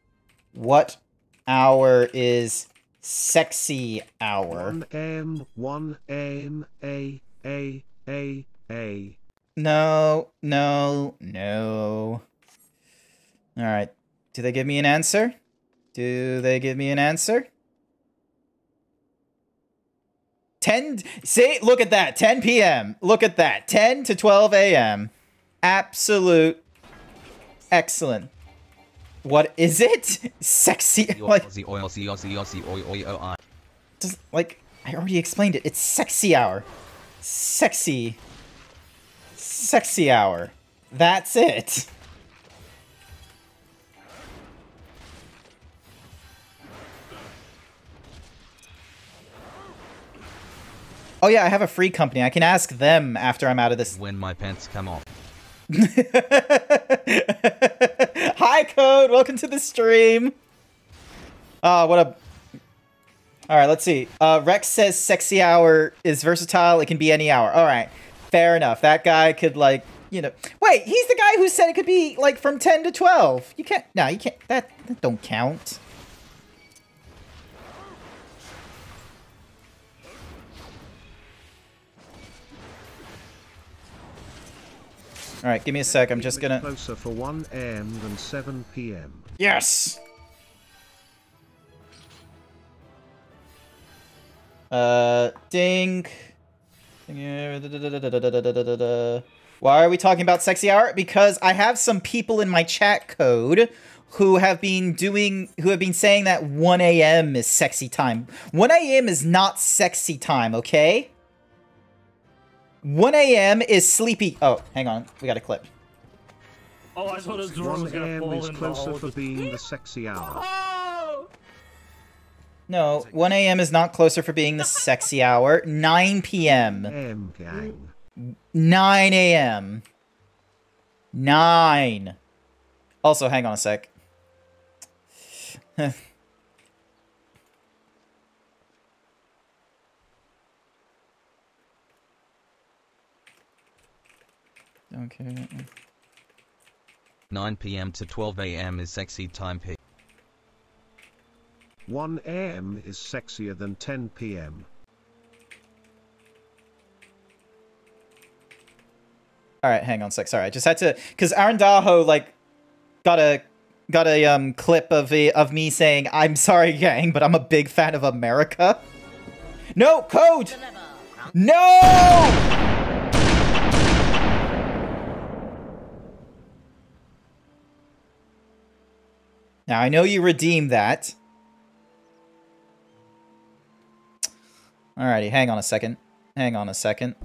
A: What hour is sexy hour?
C: 1 AM, 1 AM, A.
A: No, no, no. Alright. Do they give me an answer? Do they give me an answer? 10... See? Look at that. 10 p.m. Look at that. 10 to 12 a.m. Absolute... Excellent. What is it? Sexy... Like... Just, like, I already explained it. It's sexy hour. Sexy. Sexy hour. That's it. Oh yeah, I have a free company. I can ask them after I'm out of this.
D: When my pants come off.
A: Hi, Code. Welcome to the stream. What a... Alright, let's see. Rex says sexy hour is versatile. It can be any hour. Alright, fair enough. That guy could, like, you know... Wait, he's the guy who said it could be, like, from 10 to 12. You can't... No, you can't... That don't count. Alright, give me a sec. I'm just gonna...
C: Closer for 1 AM than 7 PM.
A: Yes! Ding. Why are we talking about sexy hour? Because I have some people in my chat code who have been saying that 1 a.m. is sexy time. 1 a.m. is not sexy time, okay? 1 a.m. is sleepy. Oh, hang on. We got a clip.
E: Oh, I thought his door
C: 1
E: was gonna
C: a.m.
E: fall
C: is
E: in the
C: closer
E: hole.
C: for being the sexy hour.
E: Oh!
A: No, 1 a.m. is not closer for being the sexy hour. 9 p.m.
C: AM gang.
A: 9 a.m. 9. Also, hang on a sec. Okay.
D: 9 p.m. to 12 a.m. is sexy time peak.
C: 1 a.m. is sexier than 10 p.m.
A: All right, hang on a sec. Sorry, I just had to, because Arandaho like got a clip of me saying I'm sorry, gang, but I'm a big fan of America. No code. No. Now I know you redeemed that. Alrighty, hang on a second. Hang on a second.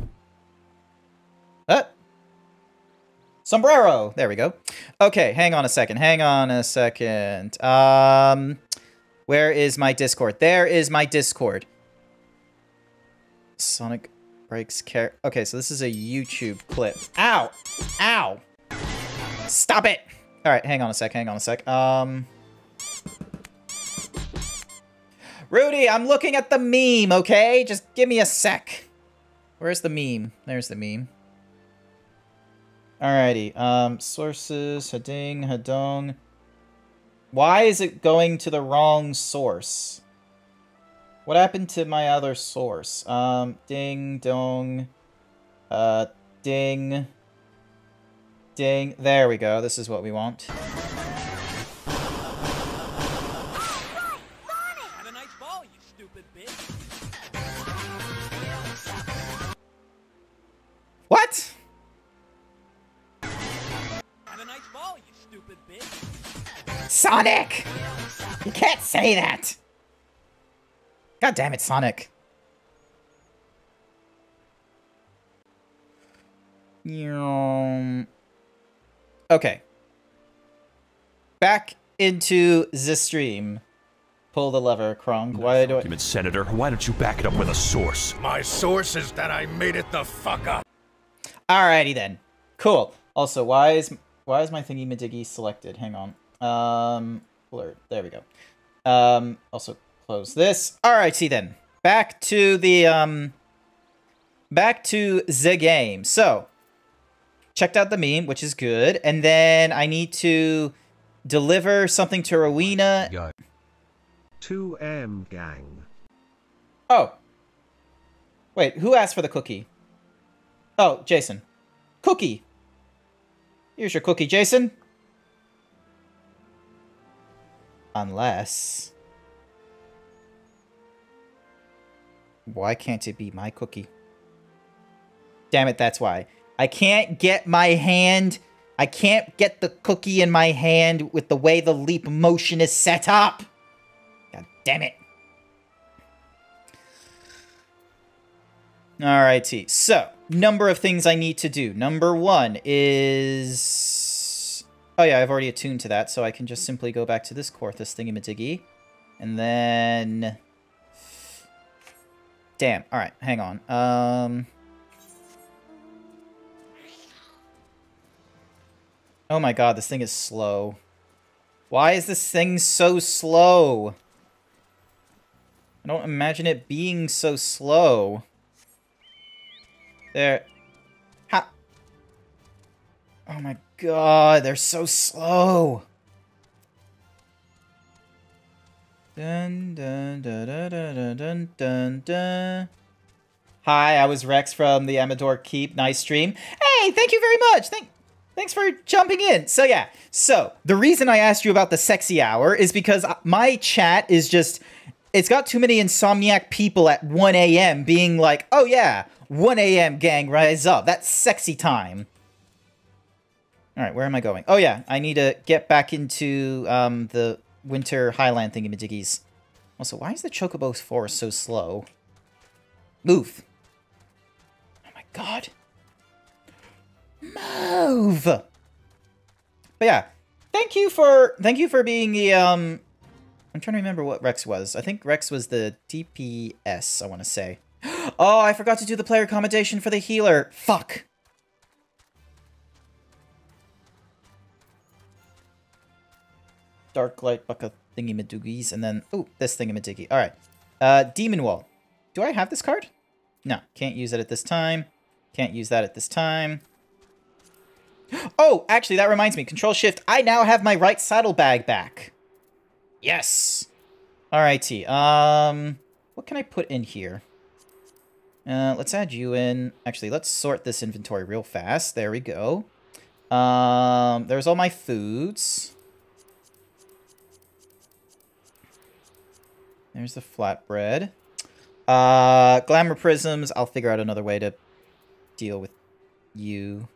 A: Sombrero! There we go. Okay, hang on a second. Hang on a second. Where is my Discord? There is my Discord. Sonic breaks care. Okay, so this is a YouTube clip. Ow! Ow! Stop it! Alright, hang on a sec. Hang on a sec. Rudy, I'm looking at the meme, okay? Just give me a sec. Where's the meme? There's the meme. Alrighty, sources, Hading, Hadong. Why is it going to the wrong source? What happened to my other source? Ding, dong, ding, ding. There we go, this is what we want. What? Have a nice ball, you stupid bitch. Sonic! You can't say that! God damn it, Sonic. Okay. Back into the stream. Pull the lever, Kronk. Why do I...
F: Senator, why don't you back it up with a source?
G: My source is that I made it the fuck up.
A: Alrighty then. Cool. Also, why is my thingy madiggy selected? Hang on. Blur. There we go. Also close this. Alrighty then. Back to the game. So, checked out the meme, which is good, and then I need to deliver something to Rowena.
D: Go.
C: 2 a.m. gang.
A: Oh. Wait, who asked for the cookie? Oh, Jason. Cookie. Here's your cookie, Jason. Unless... Why can't it be my cookie? Damn it, that's why. I can't get my hand... I can't get the cookie in my hand with the way the leap motion is set up. God damn it. Alrighty, so, number of things I need to do. Number 1 is... Oh yeah, I've already attuned to that, so I can just simply go back to this Corthus thingy-majiggy. And then... Damn, alright, hang on. Oh my god, this thing is slow. Why is this thing so slow? I don't imagine it being so slow. There. Ha. Oh my god, they're so slow. Dun dun dun dun dun dun dun dun. Hi, I was Rex from the Amador Keep. Nice stream. Hey, thank you very much. Thanks for jumping in. So yeah, so the reason I asked you about the sexy hour is because my chat is just, it's got too many insomniac people at 1 a.m. being like, oh yeah, 1 a.m. gang, rise up. That's sexy time. All right, where am I going? Oh yeah, I need to get back into the winter highland thingy-majiggies. Also, why is the Chocobo Forest so slow? Move. Oh my god. Move! But yeah, thank you for being the I'm trying to remember what Rex was. I think Rex was the DPS, I want to say. Oh, I forgot to do the player accommodation for the healer. Fuck. Dark light bucket thingy-madoogies, and then, oh, this thingy-madoogie. Alright. Demon Wall. Do I have this card? No, can't use it at this time. Can't use that at this time. Oh, actually, that reminds me. Control-Shift. I now have my right saddlebag back. Yes! Alrighty. What can I put in here? Let's add you in. Actually, let's sort this inventory real fast. There we go. There's all my foods. There's the flatbread. Glamour prisms. I'll figure out another way to deal with you.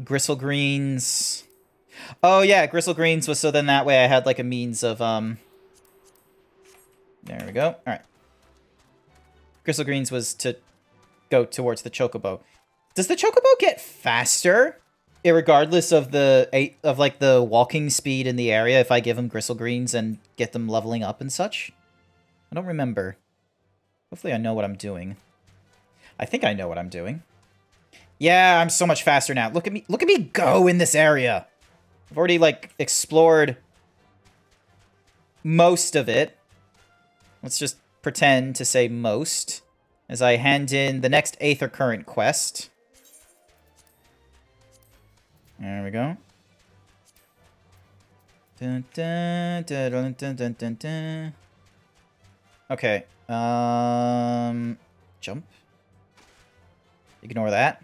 A: Gristle greens. Oh, yeah, gristle greens was so then that way I had, like, a means of, There we go. Alright. Gristle greens was to go towards the chocobo. Does the chocobo get faster, irregardless of the walking speed in the area, if I give them gristle greens and get them leveling up and such? I don't remember. Hopefully I know what I'm doing. I think I know what I'm doing. Yeah, I'm so much faster now. Look at me go in this area. I've already, like, explored most of it. Let's just pretend to say most as I hand in the next Aether Current quest. There we go. Dun, dun, dun, dun, dun, dun, dun, dun. Okay. Jump. Ignore that.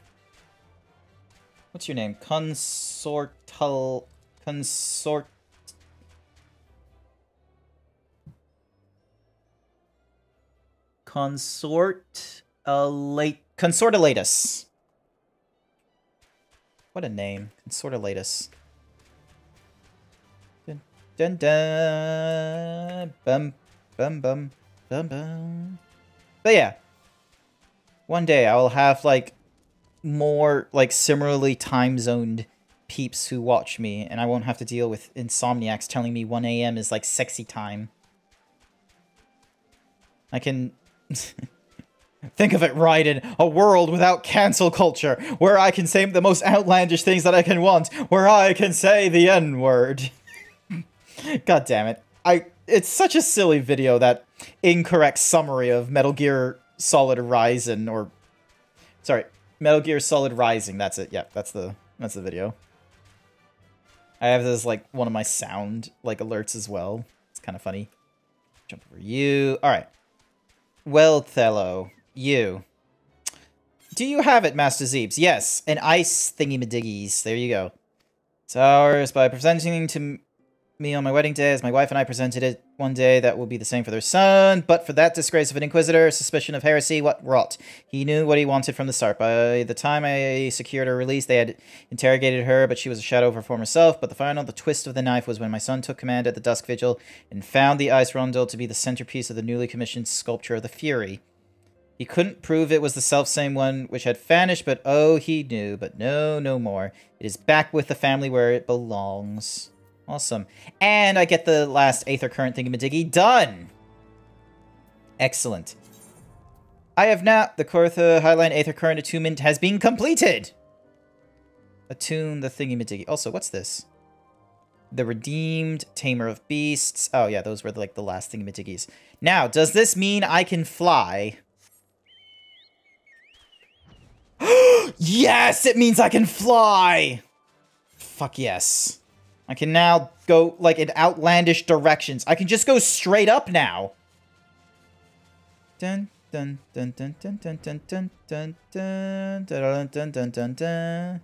A: What's your name? Consort... Consortilatus. What a name. Consortilatus. Dun dun dun. Bum bum bum bum bum. But yeah. One day I will have, like, more, like, similarly time-zoned peeps who watch me, and I won't have to deal with insomniacs telling me 1 AM is, like, sexy time. I can think of it right in a world without cancel culture, where I can say the most outlandish things that I can want, where I can say the N-word. God damn it. It's such a silly video, that incorrect summary of Metal Gear Solid Rising, or... Sorry, Metal Gear Solid Rising, that's it. Yeah, that's the video. I have this, like, one of my sound, like, alerts as well. It's kind of funny. Jump over you. Alright. Well, Thello, you. Do you have it, Master Zeebs? Yes, an ice thingy-madiggies. There you go. It's ours by presenting to me on my wedding day, as my wife and I presented it one day. That will be the same for their son. But for that disgrace of an inquisitor, suspicion of heresy, what rot. He knew what he wanted from the start. By the time I secured her release, they had interrogated her, but she was a shadow of her former self. But the twist of the knife was when my son took command at the Dusk Vigil and found the ice rondel to be the centerpiece of the newly commissioned sculpture of the Fury. He couldn't prove it was the self-same one which had vanished, but oh, he knew. But no more. It is back with the family where it belongs. Awesome. And I get the last Aether Current thingy-madiggy done! Excellent. I have now... The Kortha Highline Aether Current attunement has been completed! Attune the thingy-madiggy. Also, what's this? The Redeemed Tamer of Beasts. Oh, yeah, those were, like, the last thingy-madiggies. Now, does this mean I can fly? Yes! It means I can fly! Fuck yes. I can now go, like, in outlandish directions. I can just go straight up now. Dun dun dun dun dun dun dun dun dun dun dun dun dun dun dun.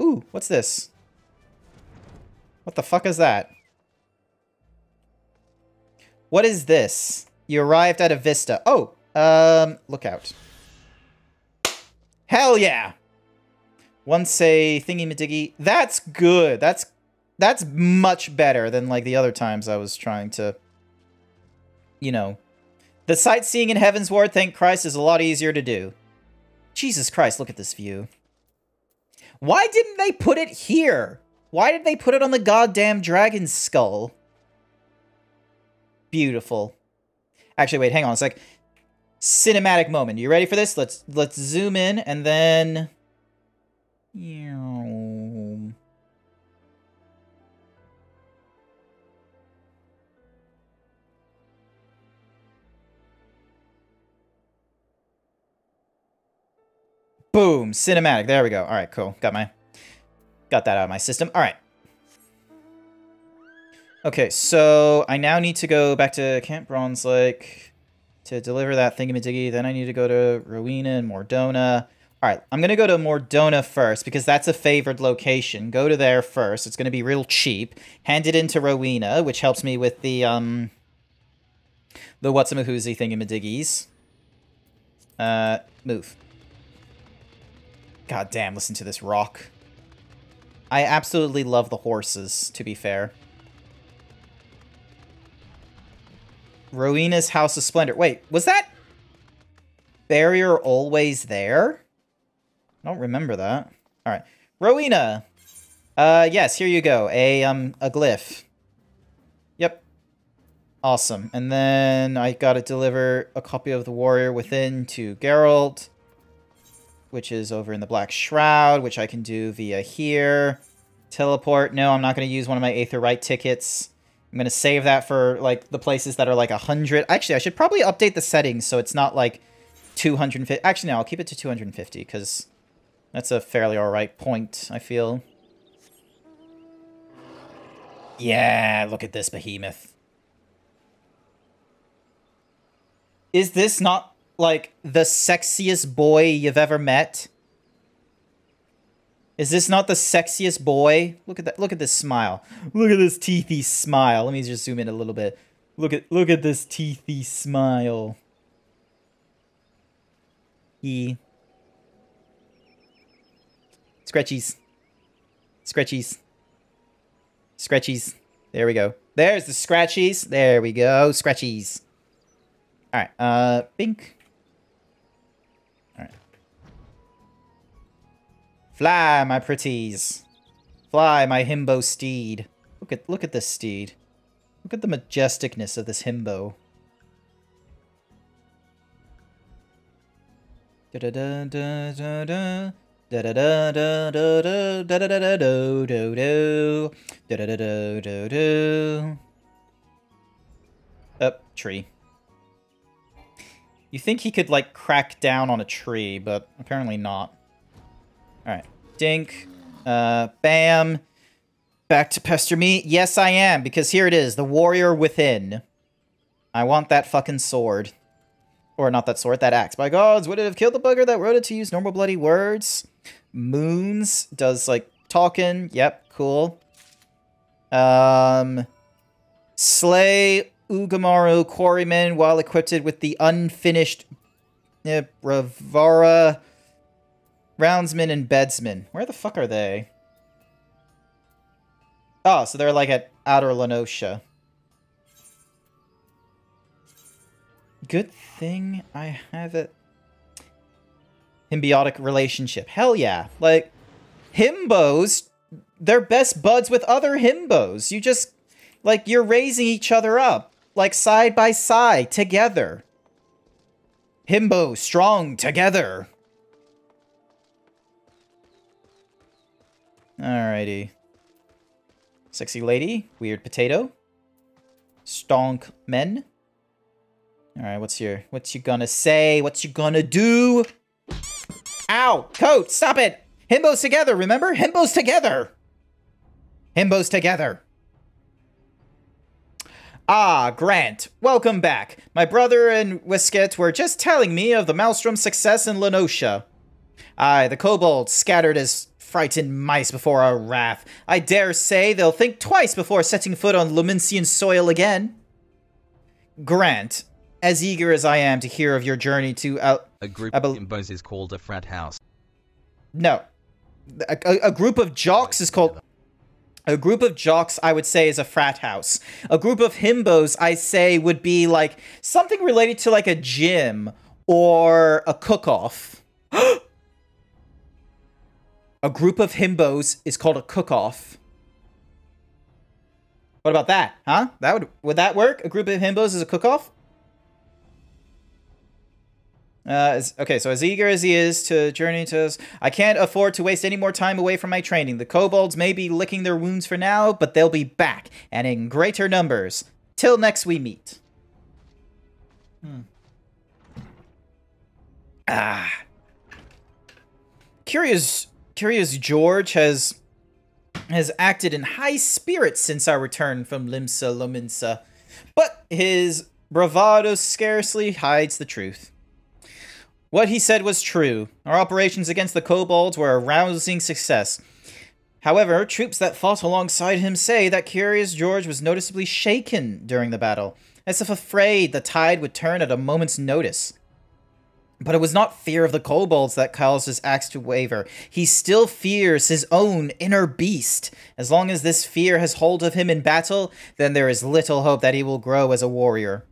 A: Ooh, what's this? What the fuck is that? What is this? You arrived at a vista. Oh, look out. Hell yeah! Once a thingy-madiggy. That's good. That's much better than, like, the other times I was trying to, you know. The sightseeing in Heavensward, thank Christ, is a lot easier to do. Jesus Christ, look at this view. Why didn't they put it here? Why did they put it on the goddamn dragon's skull? Beautiful. Actually, wait, hang on a sec. Cinematic moment. You ready for this? Let's zoom in and then... Boom, cinematic. There we go. All right, cool. Got that out of my system. All right. Okay, so I now need to go back to Camp Bronze Lake to deliver that thingamajiggy. Then I need to go to Rowena and Mordona. All right, I'm going to go to Mordona first because that's a favored location. Go to there first. It's going to be real cheap. Hand it into Rowena, which helps me with the whatsamahoozy thingamadiggies. Move. God damn, listen to this rock. I absolutely love the horses, to be fair. Rowena's House of Splendor. Wait, was that barrier always there? I don't remember that. All right. Rowena. Yes, here you go. A glyph. Yep. Awesome. And then I gotta deliver a copy of the Warrior Within to Geralt, which is over in the Black Shroud, which I can do via here. Teleport. No, I'm not going to use one of my Aetherite tickets. I'm going to save that for, like, the places that are, like, 100. Actually, I should probably update the settings so it's not, like, 250. Actually, no, I'll keep it to 250, because that's a fairly alright point, I feel. Yeah, look at this behemoth. Is this not... like, the sexiest boy you've ever met? Is this not the sexiest boy? Look at that. Look at this smile. Look at this teethy smile. Let me just zoom in a little bit. Look at this teethy smile. Scratchies. Scratchies. Scratchies. There we go. There's the scratchies. There we go. Scratchies. Alright, bink. Alright. Fly, my pretties. Fly, my himbo steed. Look at this steed. Look at the majesticness of this himbo. Da da da da da da. Da da da da da da da da da do do do da da da do do do. Up tree. You think he could, like, crack down on a tree, but apparently not. Alright. Dink. Bam. Back to pester me. Yes, I am, because here it is. The Warrior Within. I want that fucking sword. Or not that sword, that axe. By gods, would it have killed the bugger that wrote it to use normal bloody words? Moons does, like, talking. Yep, cool. Slay Ugamaru Quarryman while equipped with the unfinished Ravana Roundsman and Bedsman. Where the fuck are they? Oh, so they're like at Outer Lenosha. Good thing I have a symbiotic relationship. Hell yeah. Like, himbos, they're best buds with other himbos. You just, like, you're raising each other up. Like, side by side, together. Himbo, strong, together. Alrighty. Sexy lady, weird potato. Stonk men. Alright, what's you gonna say? What you gonna do? Ow! Coat, stop it! Himbos together, remember? Himbos together! Himbos together. Ah, Grant, welcome back. My brother and Whisket were just telling me of the Maelstrom's success in Lenosha. Aye, the kobolds scattered as frightened mice before our wrath. I dare say they'll think twice before setting foot on Lumensian soil again. Grant, as eager as I am to hear of your journey to
D: a group of himbos is called a frat house.
A: No. A group of jocks is called... A group of jocks, I would say, is a frat house. A group of himbos, I say, would be, like, something related to, like, a gym or a cook-off. A A group of himbos is called a cook-off. What about that? Huh? Would that work? A group of himbos is a cook-off? Okay, so as eager as he is to journey to us, I can't afford to waste any more time away from my training. The kobolds may be licking their wounds for now, but they'll be back, and in greater numbers. Till next we meet. Curious George has acted in high spirits since our return from Limsa Lominsa, but his bravado scarcely hides the truth. What he said was true. Our operations against the kobolds were a rousing success. However, troops that fought alongside him say that Curious George was noticeably shaken during the battle, as if afraid the tide would turn at a moment's notice. But it was not fear of the kobolds that caused his axe to waver. He still fears his own inner beast. As long as this fear has hold of him in battle, then there is little hope that he will grow as a warrior.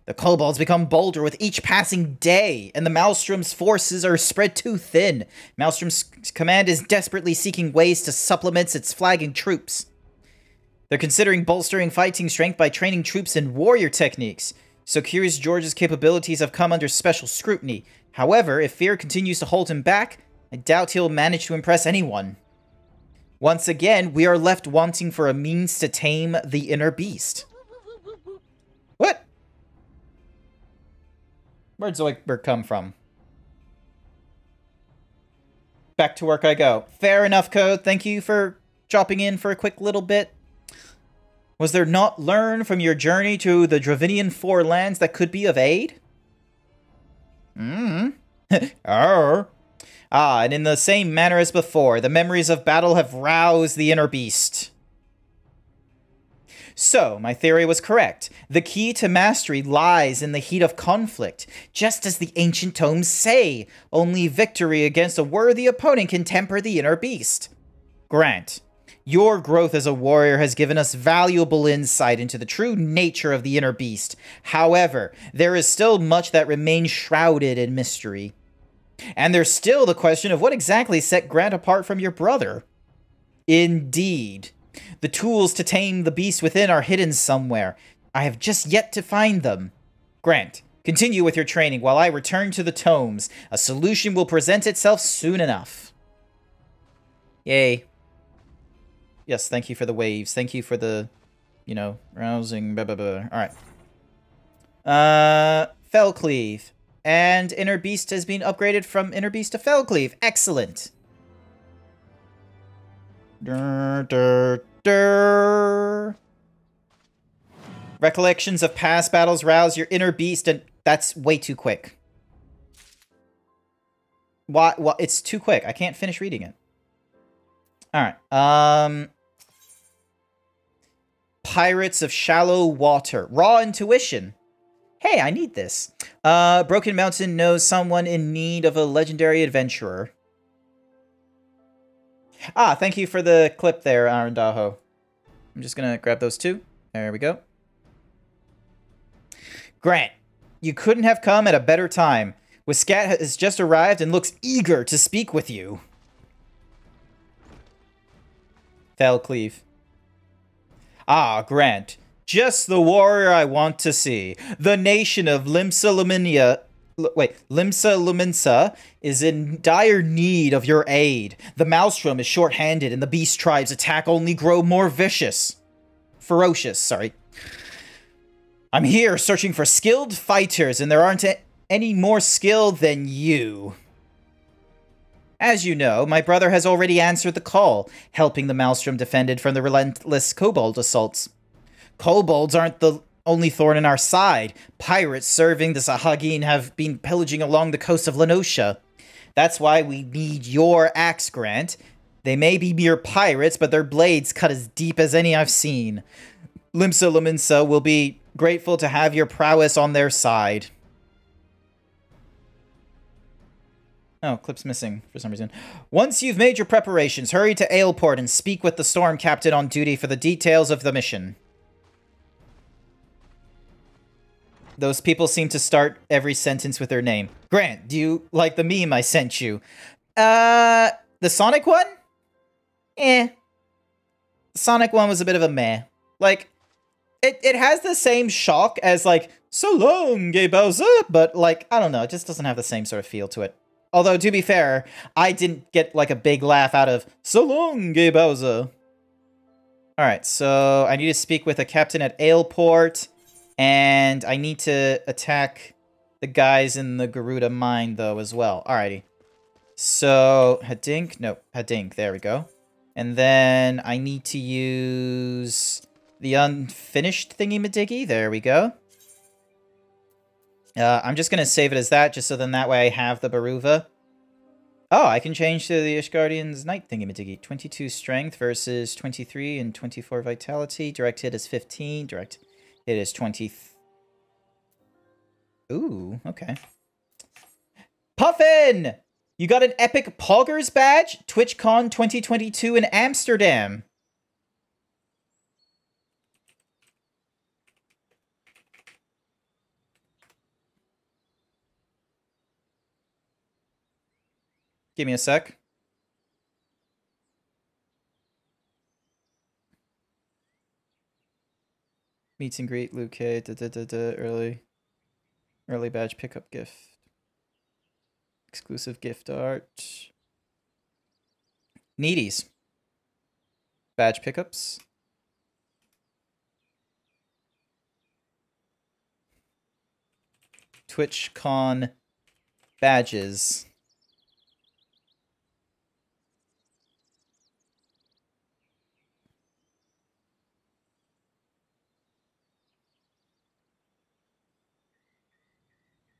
A: The kobolds become bolder with each passing day, and the Maelstrom's forces are spread too thin. Maelstrom's command is desperately seeking ways to supplement its flagging troops. They're considering bolstering fighting strength by training troops in warrior techniques, so Curious George's capabilities have come under special scrutiny. However, if fear continues to hold him back, I doubt he'll manage to impress anyone. Once again, we are left wanting for a means to tame the inner beast. What? Where'd Zoidberg come from? Back to work I go. Fair enough, Code. Thank you for dropping in for a quick little bit. Was there not learn from your journey to the Dravinian Four Lands that could be of aid? Arr. And in the same manner as before, the memories of battle have roused the inner beast. So, my theory was correct. The key to mastery lies in the heat of conflict, just as the ancient tomes say. Only victory against a worthy opponent can temper the inner beast. Grant, your growth as a warrior has given us valuable insight into the true nature of the inner beast. However, there is still much that remains shrouded in mystery. And there's still the question of what exactly set Grant apart from your brother. Indeed. The tools to tame the beast within are hidden somewhere. I have just yet to find them. Grant, continue with your training while I return to the tomes. A solution will present itself soon enough. Yay. Yes, thank you for the waves. Thank you for the, rousing, blah, blah, blah. Alright. Fellcleave. And Inner Beast has been upgraded from Inner Beast to Fellcleave. Excellent. Recollections of past battles rouse your inner beast, and that's way too quick. Why? Well, it's too quick. I can't finish reading it. Alright. Pirates of Shallow Water. Raw Intuition. Hey, I need this. Broken Mountain knows someone in need of a legendary adventurer. Thank you for the clip there, Arandaho. I'm just gonna grab those two. There we go. Grant, you couldn't have come at a better time. Wiscat has just arrived and looks eager to speak with you. Fellcleave. Grant. Just the warrior I want to see. The nation of Limsa Lominsa is in dire need of your aid. The Maelstrom is short-handed and the beast tribe's attack only grow more vicious. Ferocious, sorry. I'm here searching for skilled fighters and there aren't any more skilled than you. As you know, my brother has already answered the call, helping the Maelstrom defended from the relentless kobold assaults. Kobolds aren't the only thorn in our side. Pirates serving the Sahagin have been pillaging along the coast of Lenosha. That's why we need your axe, Grant. They may be mere pirates, but their blades cut as deep as any I've seen. Limsa Lominsa will be grateful to have your prowess on their side. Oh, clip's missing for some reason. Once you've made your preparations, hurry to Aleport and speak with the Storm Captain on duty for the details of the mission. Those people seem to start every sentence with their name. Grant, do you like the meme I sent you? The Sonic one? Eh. The Sonic one was a bit of a meh. Like, it has the same shock as, like, so long, gay Bowser, but, like, I don't know, it just doesn't have the same sort of feel to it. Although, to be fair, I didn't get, like, a big laugh out of, so long, gay Bowser. Alright, so I need to speak with a captain at Aleport, and I need to attack the guys in the Garuda mine, though, as well. Alrighty. So, Hadink? No, Hadink, there we go. And then I need to use the unfinished thingy-madiggy. There we go. I'm just going to save it as that, just so then that way I have the Baruva. Oh, I can change to the Ishgardian's Knight thingy-madiggy. 22 strength versus 23 and 24 vitality. Direct hit is 15. Direct hit is 20. Ooh, okay. Puffin! You got an epic Poggers badge? TwitchCon 2022 in Amsterdam. Give me a sec. Meets and greet, Luke K. Early badge pickup gift. Exclusive gift art. Needies. Badge pickups. TwitchCon badges.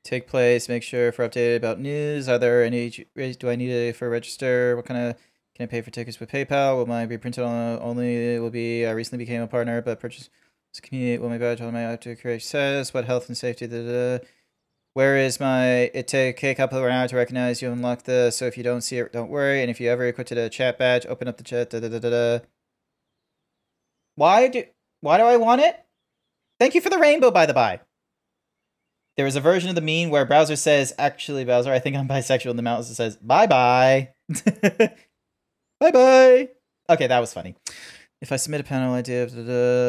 A: Take place, make sure for updated about news. Are there any, do I need it for register? What kind of, can I pay for tickets with PayPal? Will mine be printed on, only it will be, I recently became a partner, but purchase, community, will my badge on my have to create says, what health and safety, where is my, it take a couple of hours to recognize you unlock the, so if you don't see it, don't worry, and if you ever equipped a chat badge, open up the chat, Why do I want it? Thank you for the rainbow, by the by. There is a version of the meme where Bowser says, actually, Bowser, I think I'm bisexual, and the mouse says, bye-bye. Bye-bye. Okay, that was funny. If I submit a panel idea,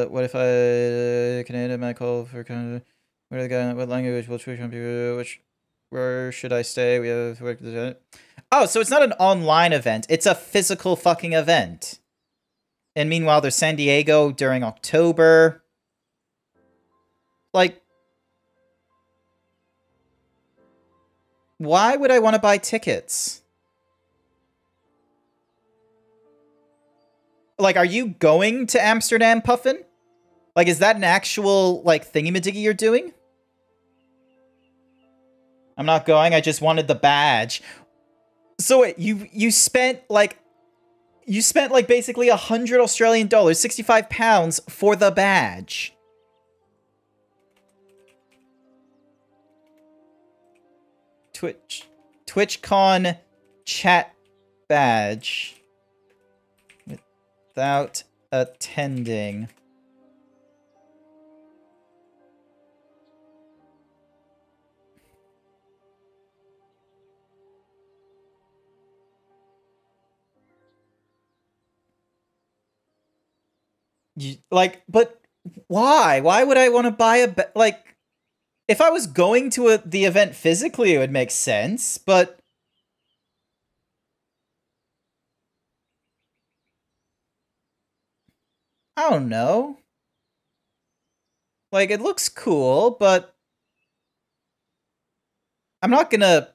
A: what if I can edit my call for kind of, where the guy, what language, where should I stay? We have worked with it. Oh, so it's not an online event. It's a physical fucking event. And meanwhile, there's San Diego during October. Like, why would I want to buy tickets? Like, are you going to Amsterdam, Puffin? Like, is that an actual, like, thingy-majiggy you're doing? I'm not going, I just wanted the badge. So wait, you spent, like, basically 100 Australian dollars, 65 pounds for the badge. TwitchCon chat badge without attending. But why? Why would I want to buy a like? If I was going to the event physically, it would make sense, but I don't know. Like, it looks cool, but I'm not gonna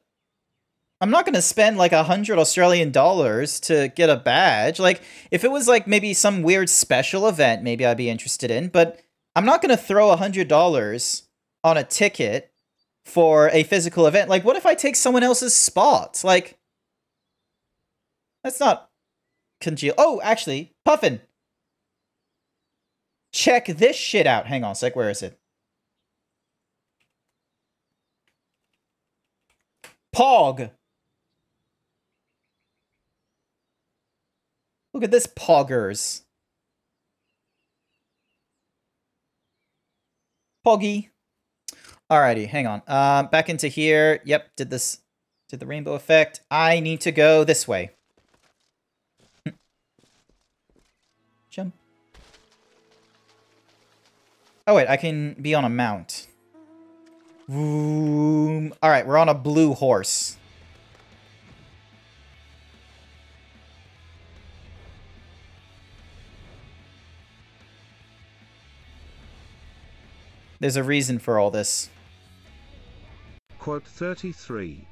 A: spend like 100 Australian dollars to get a badge. Like, if it was like maybe some weird special event, maybe I'd be interested in, but I'm not gonna throw $100 on a ticket for a physical event. Like, what if I take someone else's spot? Like, that's not congeal. Oh, actually, Puffin. Check this shit out. Hang on a sec. Where is it? Pog. Look at this poggers. Poggy. Alrighty, hang on. Back into here. Yep, did the rainbow effect. I need to go this way. Oh wait, I can be on a mount. Vroom. Alright, we're on a blue horse. There's a reason for all this.
C: Quote 33.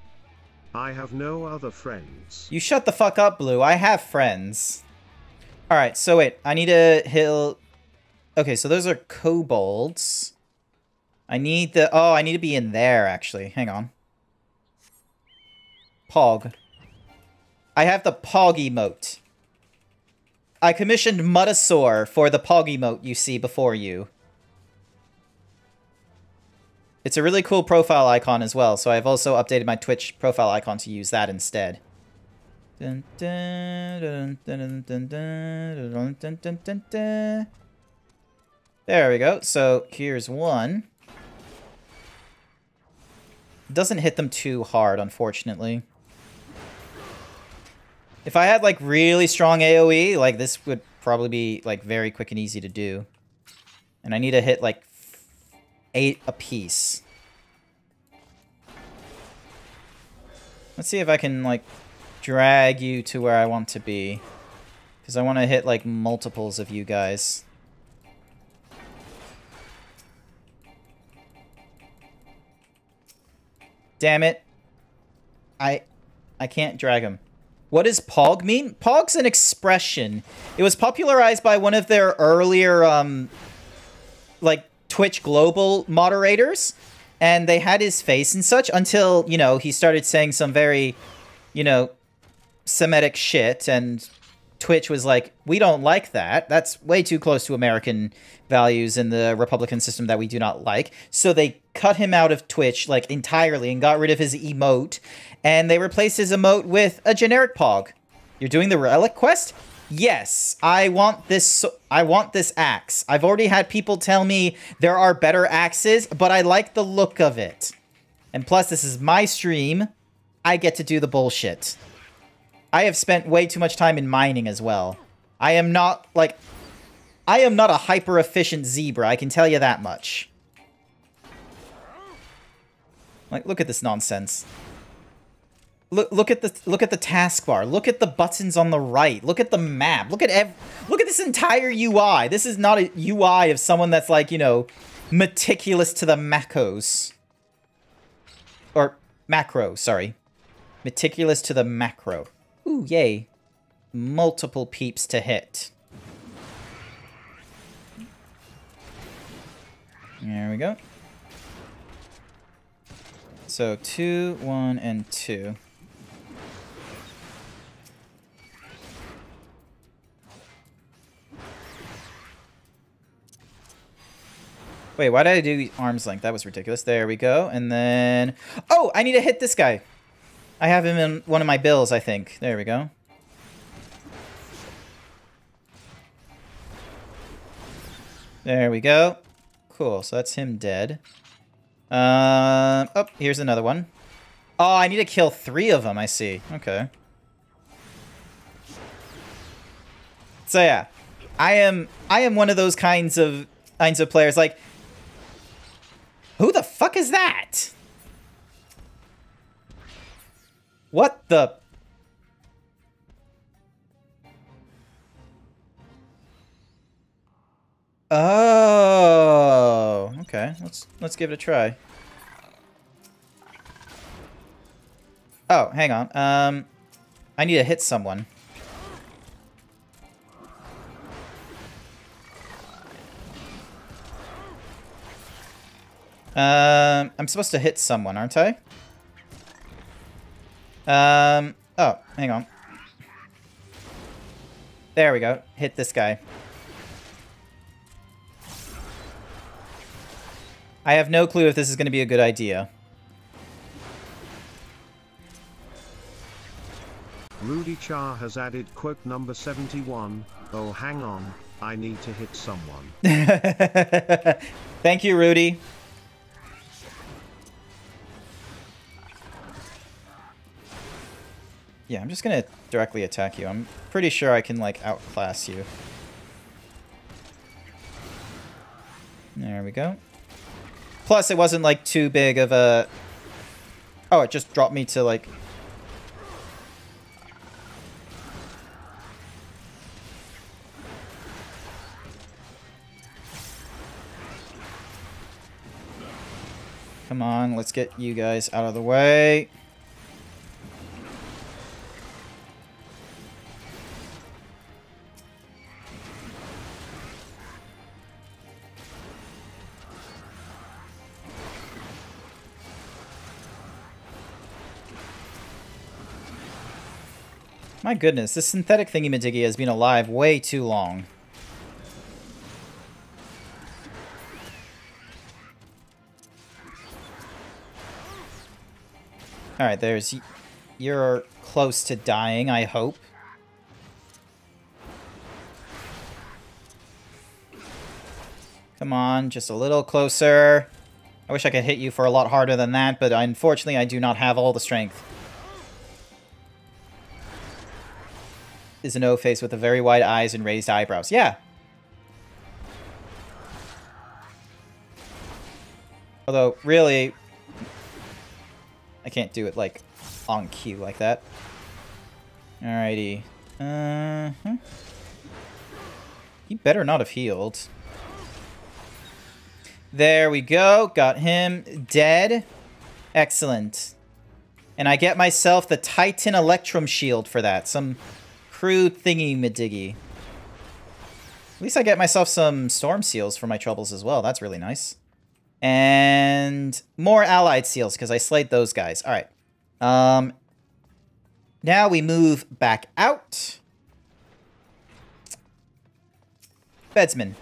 C: I have no other friends.
A: You shut the fuck up, Blue. I have friends. Alright, so wait. I need to heal... Okay, so those are kobolds. I need the... Oh, I need to be in there, actually. Hang on. Pog. I have the Pog emote. I commissioned Mutasaur for the Pog emote you see before you. It's a really cool profile icon as well, so I've also updated my Twitch profile icon to use that instead. Dun, dun, dun, dun, dun, dun, dun, dun, dun, dun. There we go. So here's one. Doesn't hit them too hard, unfortunately. If I had like really strong AoE, like this would probably be like very quick and easy to do. And I need to hit like 8 apiece. Let's see if I can like drag you to where I want to be, because I want to hit like multiples of you guys. Damn it. I can't drag him. What does Pog mean? Pog's an expression. It was popularized by one of their earlier like Twitch global moderators, and they had his face and such until, you know, he started saying some very, you know, Semitic shit, and Twitch was like, we don't like that. That's way too close to American values in the Republican system that we do not like. So they cut him out of Twitch, like, entirely and got rid of his emote, and they replaced his emote with a generic Pog. You're doing the relic quest? Yes, I want this axe. I've already had people tell me there are better axes, but I like the look of it. And plus, this is my stream. I get to do the bullshit. I have spent way too much time in mining as well. I am not a hyper-efficient zebra, I can tell you that much. Like, look at this nonsense. Look at the taskbar. Look at the buttons on the right. Look at the map. Look at this entire UI. This is not a UI of someone that's like, you know, meticulous to the macros. Or macro, sorry. Meticulous to the macro. Ooh, yay. Multiple peeps to hit. There we go. So 2, 1, and 2. Wait, why did I do arm's length? That was ridiculous. There we go. And then... Oh, I need to hit this guy. I have him in one of my bills, I think. There we go. There we go. Cool, so that's him dead. Oh, here's another one. Oh, I need to kill 3 of them, I see. Okay. So yeah, I am one of those kinds of players. Like, who the fuck is that? What the? Oh, okay. Let's give it a try. Oh, hang on. I need to hit someone. I'm supposed to hit someone, aren't I? Oh, hang on. There we go. Hit this guy. I have no clue if this is going to be a good idea.
C: Rudy Char has added quote number 71. Oh, hang on. I need to hit someone.
A: Thank you, Rudy. Yeah, I'm just gonna directly attack you. I'm pretty sure I can, like, outclass you. There we go. Plus, it wasn't, like, too big of a... Oh, it just dropped me to, like... Come on, let's get you guys out of the way. My goodness, this synthetic thingy-majiggy has been alive way too long. Alright, there's... You're close to dying, I hope. Come on, just a little closer. I wish I could hit you for a lot harder than that, but unfortunately I do not have all the strength. Is an O-face with a very wide eyes and raised eyebrows. Yeah. Although, really... I can't do it, like, on cue like that. Alrighty. He better not have healed. There we go. Got him. Dead. Excellent. And I get myself the Titan Electrum Shield for that. Some crude thingy-madiggy. At least I get myself some Storm Seals for my troubles as well. That's really nice. And more allied seals, because I slayed those guys. Alright. Now we move back out. Bedsman.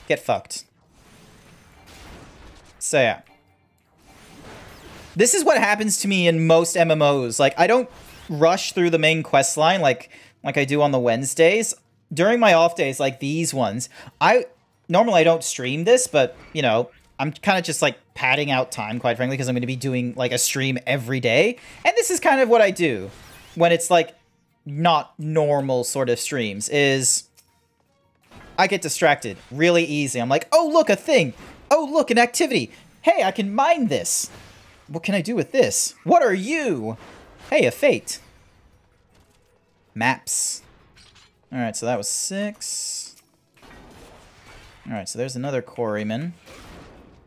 A: Get fucked. So yeah. This is what happens to me in most MMOs. Like, I don't rush through the main quest line like I do on the Wednesdays. During my off days, like these ones, normally I don't stream this, but, you know... I'm kind of just, like, padding out time, quite frankly, because I'm going to be doing, like, a stream every day. And this is kind of what I do when it's, like, not normal sort of streams, is I get distracted really easy. I'm like, oh, look, a thing. Oh, look, an activity. Hey, I can mine this. What can I do with this? What are you? Hey, a fate. Maps. All right, so that was 6. All right, so there's another quarryman.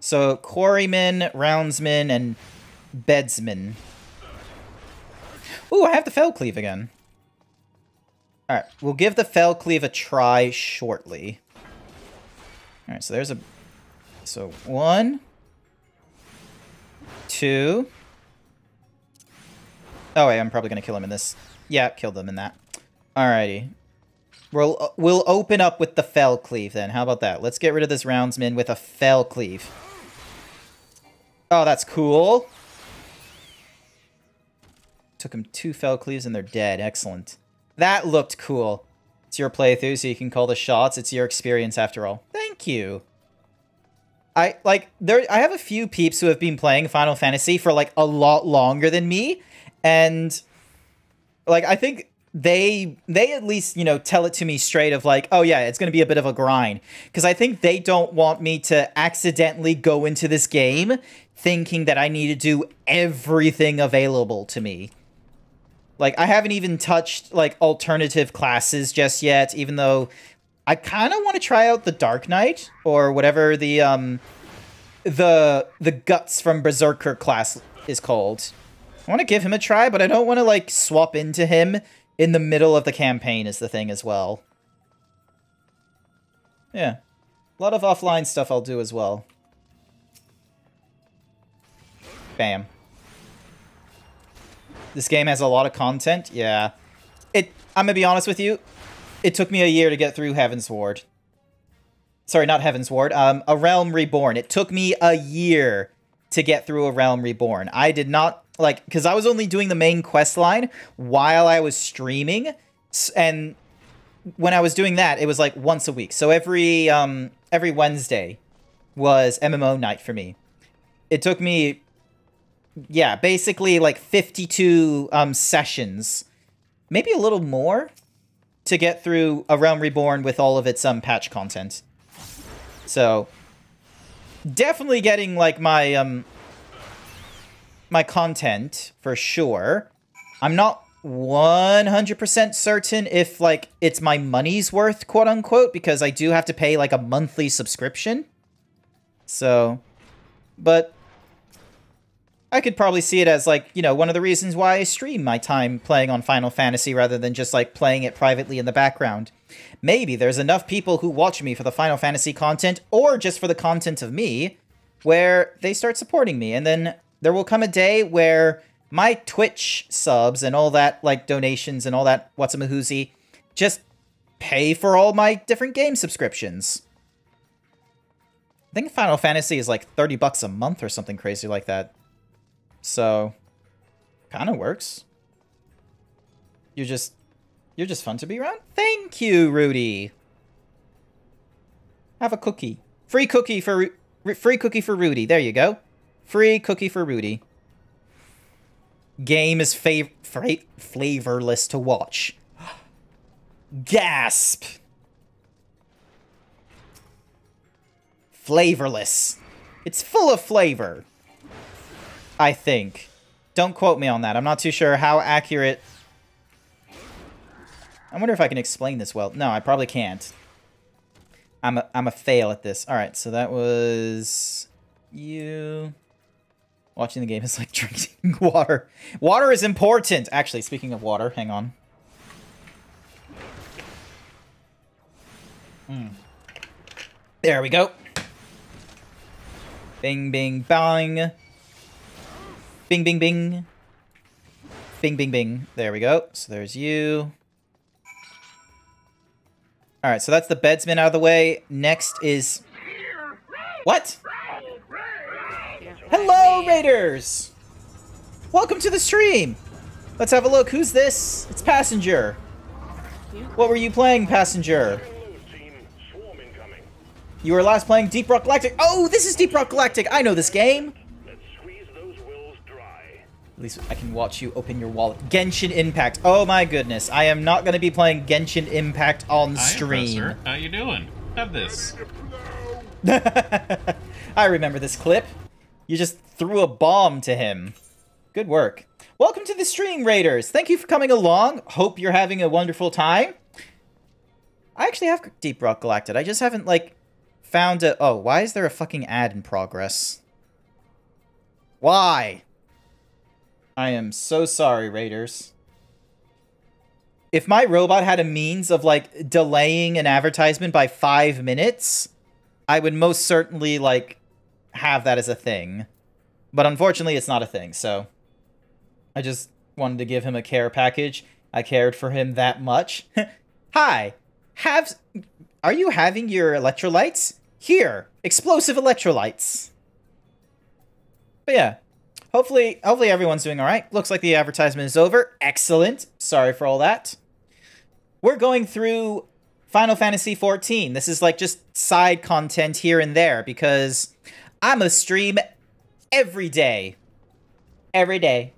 A: So, quarryman, roundsman, and bedsman. Ooh, I have the fell cleave again. Alright, we'll give the fell cleave a try shortly. Alright, so there's a... So, 1. 2. Oh, wait, I'm probably going to kill him in this. Yeah, killed him in that. Alrighty. We'll open up with the fell cleave then. How about that? Let's get rid of this roundsman with a fell cleave. Oh, that's cool. Took him 2 fell cleaves and they're dead. Excellent. That looked cool. It's your playthrough, so you can call the shots. It's your experience after all. Thank you. I have a few peeps who have been playing Final Fantasy for, like, a lot longer than me. And, like, I think they at least, you know, tell it to me straight of like, oh yeah, it's going to be a bit of a grind. Because I think they don't want me to accidentally go into this game thinking that I need to do everything available to me. Like, I haven't even touched, like, alternative classes just yet, even though I kind of want to try out the Dark Knight, or whatever the Guts from Berserker class is called. I want to give him a try, but I don't want to, like, swap into him in the middle of the campaign is the thing as well. Yeah. A lot of offline stuff I'll do as well. Bam. This game has a lot of content. Yeah. I'm gonna be honest with you. It took me a year to get through Heavensward. Sorry, not Heavensward. A Realm Reborn. It took me a year to get through a Realm Reborn. I did not, like, because I was only doing the main quest line while I was streaming. And when I was doing that, it was like once a week. So every Wednesday was MMO night for me. It took me, yeah, basically like 52 sessions, maybe a little more, to get through A Realm Reborn with all of its patch content. So, definitely getting, like, my, my content, for sure. I'm not 100% certain if, like, it's my money's worth, quote-unquote, because I do have to pay, like, a monthly subscription. So, but I could probably see it as, like, you know, one of the reasons why I stream my time playing on Final Fantasy rather than just, like, playing it privately in the background. Maybe there's enough people who watch me for the Final Fantasy content, or just for the content of me, where they start supporting me. And then there will come a day where my Twitch subs and all that, like, donations and all that whatsamahoozy just pay for all my different game subscriptions. I think Final Fantasy is like $30 a month or something crazy like that. So, kind of works. You're just fun to be around. Thank you, Rudy. Have a cookie. Free cookie for Rudy. There you go. Free cookie for Rudy. Game is flavorless to watch. Gasp. Flavorless. It's full of flavor. I think. Don't quote me on that. I'm not too sure how accurate. I wonder if I can explain this well. No, I probably can't. I'm a fail at this. All right, so that was you. Watching the game is like drinking water. Water is important. Actually, speaking of water, hang on. There we go. Bing, bing, bang. Bing, bing, bing. Bing, bing, bing. There we go. So there's you. Alright, so that's the bedsman out of the way. Next is... What? Hello, Raiders! Welcome to the stream! Let's have a look. Who's this? It's Passenger. What were you playing, Passenger? You were last playing Deep Rock Galactic. Oh, this is Deep Rock Galactic. I know this game. At least I can watch you open your wallet. Genshin Impact. Oh my goodness. I am not going to be playing Genshin Impact on stream.
E: Hi, how you doing? Have this.
A: I remember this clip. You just threw a bomb to him. Good work. Welcome to the stream, Raiders. Thank you for coming along. Hope you're having a wonderful time. I actually have Deep Rock Galactic. I just haven't, like, found a... Oh, why is there a fucking ad in progress? Why? I am so sorry, Raiders. If my robot had a means of, like, delaying an advertisement by 5 minutes, I would most certainly, like, have that as a thing. But unfortunately, it's not a thing, so... I just wanted to give him a care package. I cared for him that much. Hi! Are you having your electrolytes? Here! Explosive electrolytes! But yeah. Hopefully everyone's doing alright. Looks like the advertisement is over. Excellent. Sorry for all that. We're going through Final Fantasy XIV. This is like just side content here and there because I'm a stream every day. Every day.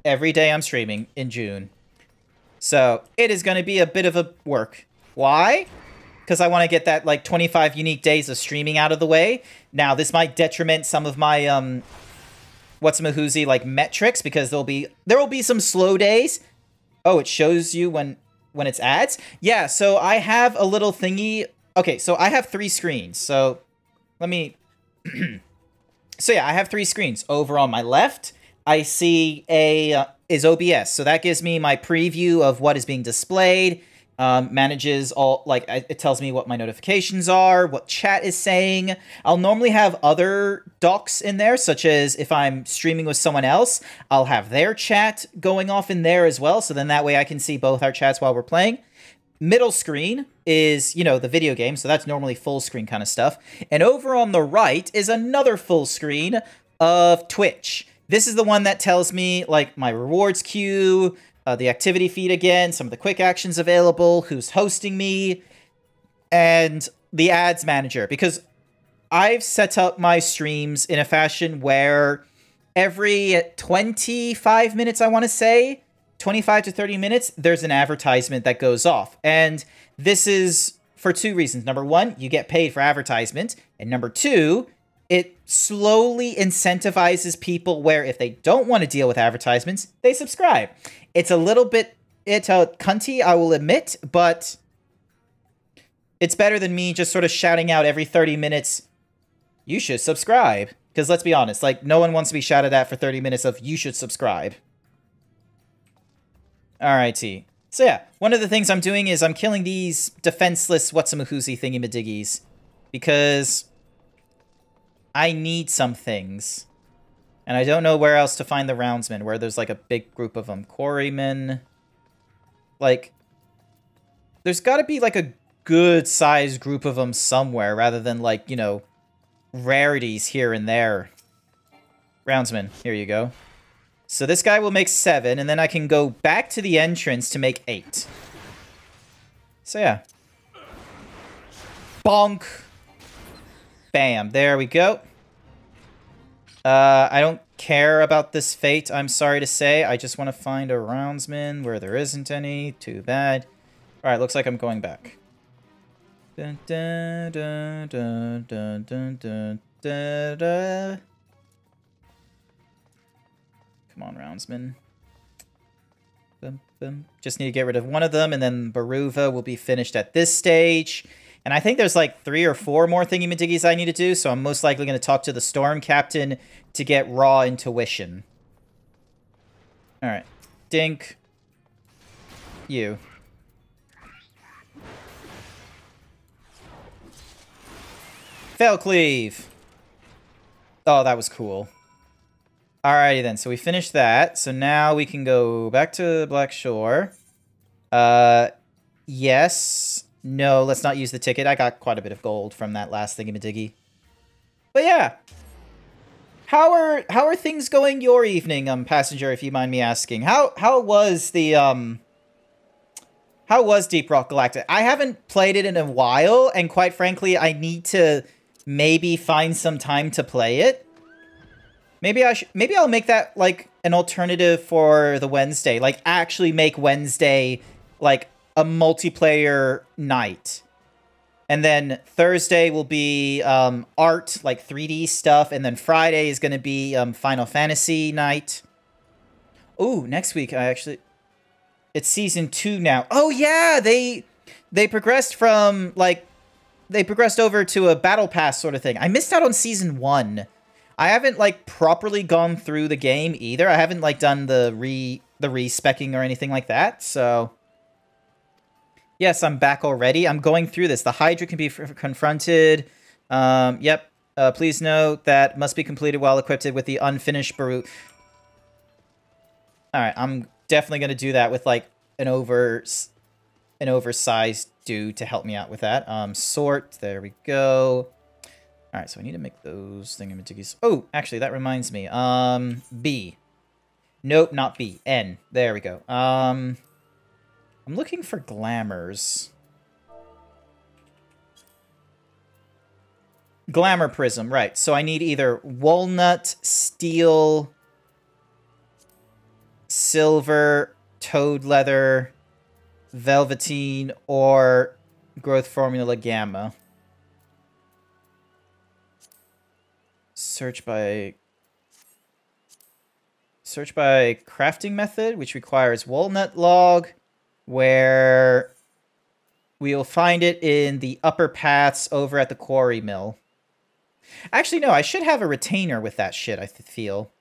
A: Every day I'm streaming in June. So it is going to be a bit of a work. Why? Because I want to get that like 25 unique days of streaming out of the way. Now this might detriment some of my whatsamahoozy like metrics because there will be some slow days. Oh, it shows you when it's ads. Yeah, so I have a little thingy. Okay, so I have 3 screens. So let me so yeah, I have 3 screens. Over on my left, I see is OBS. So that gives me my preview of what is being displayed. Manages all, like, it tells me what my notifications are, what chat is saying. I'll normally have other docs in there, such as if I'm streaming with someone else, I'll have their chat going off in there as well, so then that way I can see both our chats while we're playing. Middle screen is, you know, the video game, so that's normally full screen kind of stuff. And over on the right is another full screen of Twitch. This is the one that tells me, like, my rewards queue, the activity feed again, some of the quick actions available, who's hosting me, and the ads manager. Because I've set up my streams in a fashion where every 25 minutes, I want to say, 25 to 30 minutes, there's an advertisement that goes off. And this is for 2 reasons. Number 1, you get paid for advertisement. And number 2, it slowly incentivizes people where if they don't want to deal with advertisements, they subscribe. It's a little bit cunty, I will admit, but it's better than me just sort of shouting out every 30 minutes, you should subscribe. Because let's be honest, like, no one wants to be shouted at for 30 minutes of, you should subscribe. Alrighty. So yeah, one of the things I'm doing is I'm killing these defenseless whatsamahoozy thingy-madiggies. Because I need some things. And I don't know where else to find the roundsmen, where there's like a big group of them. Quarrymen. Like, there's gotta be like a good-sized group of them somewhere, rather than like, you know, rarities here and there. Roundsman, here you go. So this guy will make 7, and then I can go back to the entrance to make 8. So yeah. Bonk! Bam, there we go. I don't care about this fate, I'm sorry to say. I just want to find a roundsman where there isn't any. Too bad. Alright, looks like I'm going back. Dun, dun, dun, dun, dun, dun, dun, dun, dun. Come on, roundsman. Boom, boom. Just need to get rid of one of them, and then Baruva will be finished at this stage. And I think there's like 3 or 4 more thingy-madiggies I need to do, so I'm most likely going to talk to the Storm Captain to get raw intuition. Alright. Dink. You. Fail cleave. Oh, that was cool. Alrighty then, so we finished that. So now we can go back to Black Shore. Yes. No, let's not use the ticket. I got quite a bit of gold from that last thingy-madiggy. But yeah. How are things going your evening, passenger, if you mind me asking? How was the how was Deep Rock Galactic? I haven't played it in a while, and quite frankly, I need to maybe find some time to play it. Maybe I'll make that like an alternative for the Wednesday. Like actually make Wednesday like a multiplayer night. And then Thursday will be art, like 3D stuff, and then Friday is going to be Final Fantasy night. Ooh, next week it's season 2 now. Oh yeah, they progressed from like they progressed over to a battle pass sort of thing. I missed out on season 1. I haven't like properly gone through the game either. I haven't like done the respecking or anything like that. So yes, I'm back already. I'm going through this. The Hydra can be confronted. Yep. Please note that must be completed while equipped with the unfinished Baru. All right, I'm definitely going to do that with like an oversized dude to help me out with that. Sort. There we go. All right, so I need to make those thingamajiggies. Oh, actually, that reminds me. B. Nope, not B. N. There we go. I'm looking for glamours. Glamour prism, right. So I need either walnut, steel, silver, toad leather, velveteen, or growth formula gamma. Search by crafting method, which requires walnut log, where we'll find it in the upper paths over at the quarry mill. Actually, no, I should have a retainer with that shit, I feel.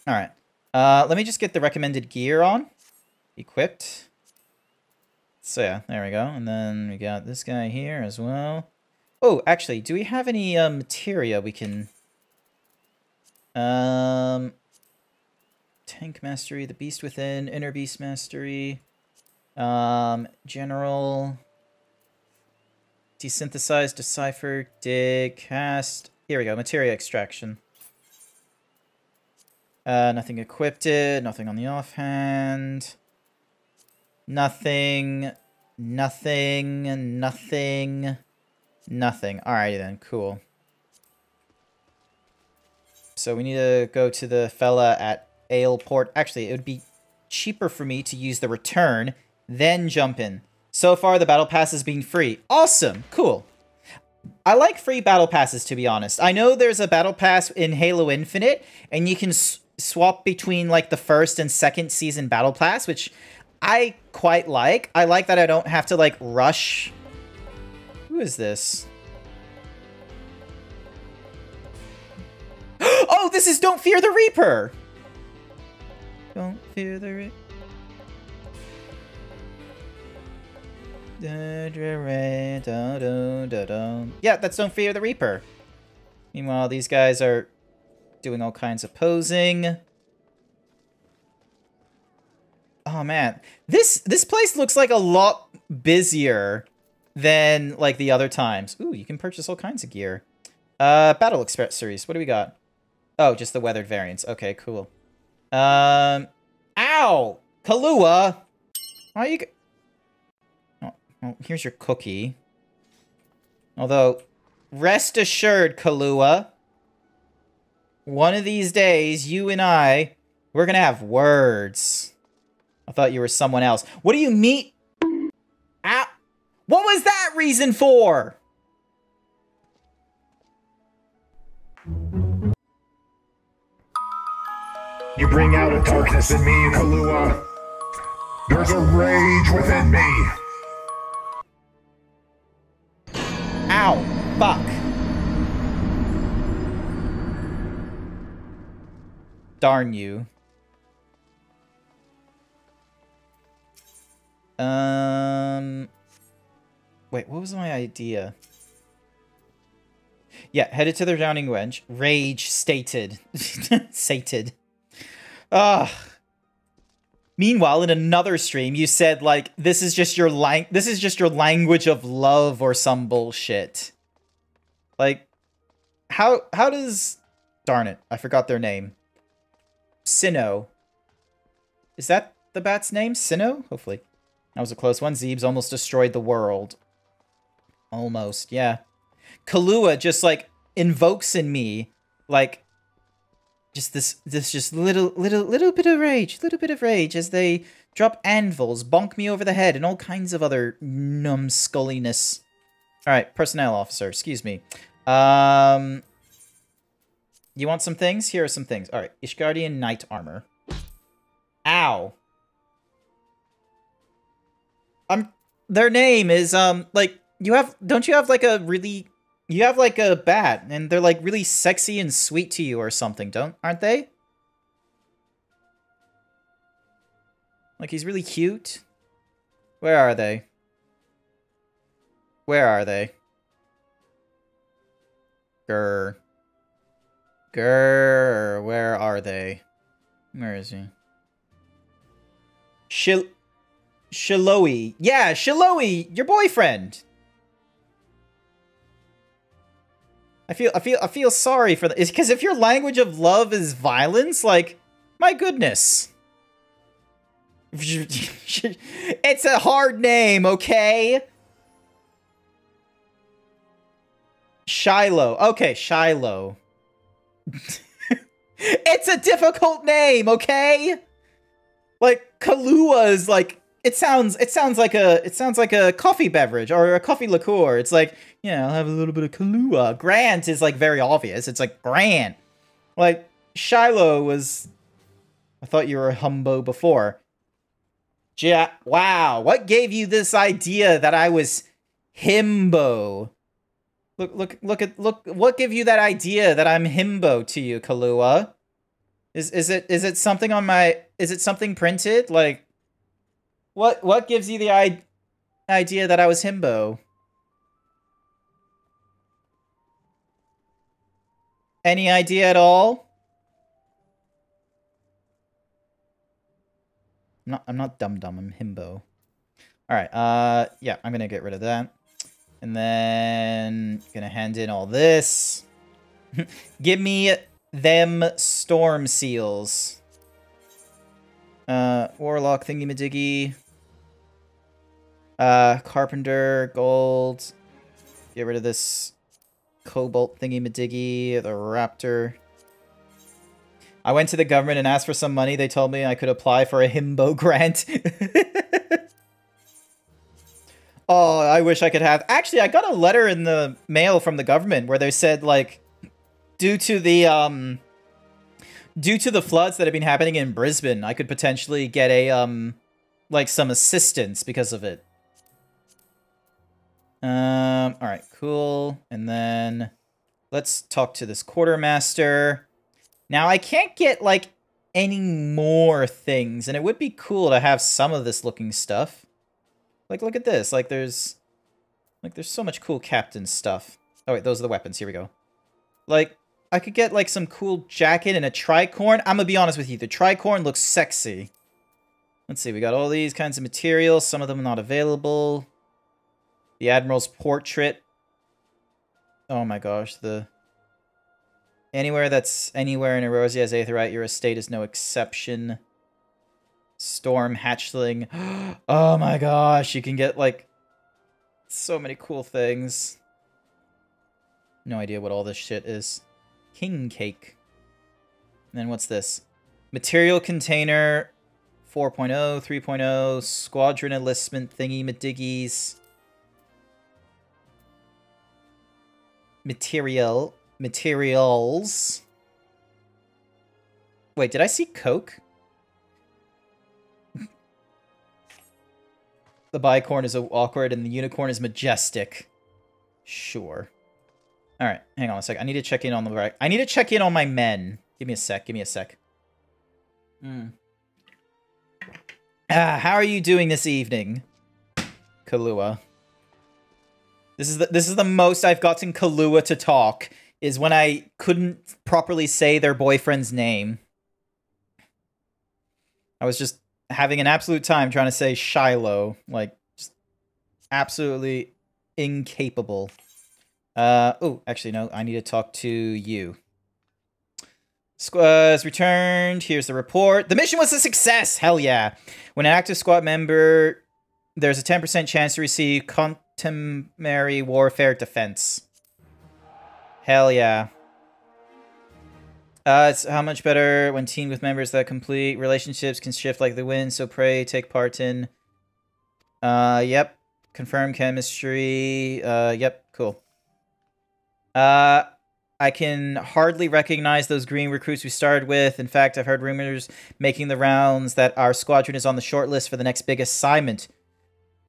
A: Alright. Let me just get the recommended gear on. Equipped. So yeah, there we go. And then we got this guy here as well. Oh, actually, do we have any materia we can... Tank Mastery, the Beast Within, Inner Beast Mastery, General, Desynthesize, Decipher, Dig, Cast. Here we go, Materia Extraction. Nothing equipped, nothing on the offhand. Nothing. Alrighty then, cool. So we need to go to the fella at Aleport. Actually, it would be cheaper for me to use the return, then jump in. So far, the Battle Pass has been free. Awesome! Cool. I like free battle passes, to be honest. I know there's a battle pass in Halo Infinite, and you can swap between, like, the first and second season battle pass, which I quite like. I like that I don't have to, like, rush. Who is this? Oh, this is Don't Fear the Reaper! Don't fear the Reaper. Yeah, that's Don't Fear the Reaper. Meanwhile, these guys are doing all kinds of posing. Oh man, this place looks like a lot busier than like the other times. Ooh, you can purchase all kinds of gear. Battle accessories. What do we got? Oh, just the weathered variants. Okay, cool. Ow, Kahlua. Why are you? Well, here's your cookie. Although, rest assured, Kahlua, one of these days, you and I, we're gonna have words. I thought you were someone else. What do you mean? Ow! What was that reason for?
G: You bring out a darkness in me, Kahlua. There's a rage within me.
A: Ow! Fuck. Darn you. Wait, what was my idea? Yeah, headed to the Drowning Wench. Rage stated. Sated. Ugh. Meanwhile, in another stream, you said, like, this is just your language of love or some bullshit. Like, how does... Darn it, I forgot their name. Sinnoh. Is that the bat's name? Sinnoh? Hopefully. That was a close one. Zeebs almost destroyed the world. Almost, yeah. Kahlua just, like, invokes in me, like, just this just little bit of rage as they drop anvils, bonk me over the head, and all kinds of other numbskulliness. All right, personnel officer, excuse me. You want some things? Here are some things. All right, Ishgardian knight armor. Ow. Their name is like don't you have like a really, you have like a bat and they're like really sexy and sweet to you or something, aren't they? Like he's really cute. Where are they? Where are they? Grr. Grr, where are they? Where is he? Shiloe. Yeah, Shiloe, your boyfriend. I feel sorry for that. It's because if your language of love is violence, like, my goodness. It's a hard name, okay? Shiloh. Okay, Shiloh. It's a difficult name, okay? Like, Kahlua is like, it sounds like a coffee beverage or a coffee liqueur. It's like, yeah, I'll have a little bit of Kahlua. Grant is like very obvious. It's like Grant. Like Shiloh was, I thought you were a humbo before. Wow, what gave you this idea that I was himbo? Look, what gave you that idea that I'm himbo to you, Kahlua? Is it something on my, is it something printed? Like, what gives you the idea that I was himbo? Any idea at all? I'm not dumb, I'm himbo. Alright, yeah, I'm gonna get rid of that. And then, gonna hand in all this. Give me them storm seals. Warlock thingy-majiggy. Carpenter, gold. Get rid of this cobalt thingy-majiggy, the raptor. I went to the government and asked for some money. They told me I could apply for a himbo grant. Oh, I wish I could have. Actually, I got a letter in the mail from the government where they said, like, due to the floods that have been happening in Brisbane, I could potentially get a like some assistance because of it. All right, cool. And then let's talk to this quartermaster. Now, I can't get like any more things, and it would be cool to have some of this looking stuff. Like, look at this. Like, there's so much cool captain stuff. Oh, wait, those are the weapons. Here we go. Like, I could get, like, some cool jacket and a tricorn. I'm gonna be honest with you. The tricorn looks sexy. Let's see. We got all these kinds of materials. Some of them are not available. The Admiral's portrait. Oh, my gosh. Anywhere that's anywhere in Erosia's Aetherite, your estate is no exception. Storm hatchling. Oh my gosh, you can get like so many cool things. No idea what all this shit is. King cake. And then what's this? Material container 4.0, 3.0, squadron enlistment thingy madiggies. Materials. Wait, did I see Coke? The bicorn is awkward and the unicorn is majestic. Sure. Alright, hang on a sec. I need to check in on the right. I need to check in on my men. Give me a sec, give me a sec. How are you doing this evening? Kahlua. This is the most I've gotten Kahlua to talk, is when I couldn't properly say their boyfriend's name. I was just having an absolute time trying to say Shiloh. Like, just absolutely incapable. Oh, actually, no. I need to talk to you. Squad's returned. Here's the report. The mission was a success! Hell yeah. When an active squad member, there's a 10% chance to receive contemporary warfare defense. Hell yeah. It's how much better when teamed with members that complete relationships can shift like the wind, so pray, take part in. Yep. Confirm chemistry. Yep, cool. I can hardly recognize those green recruits we started with. In fact, I've heard rumors making the rounds that our squadron is on the short list for the next big assignment.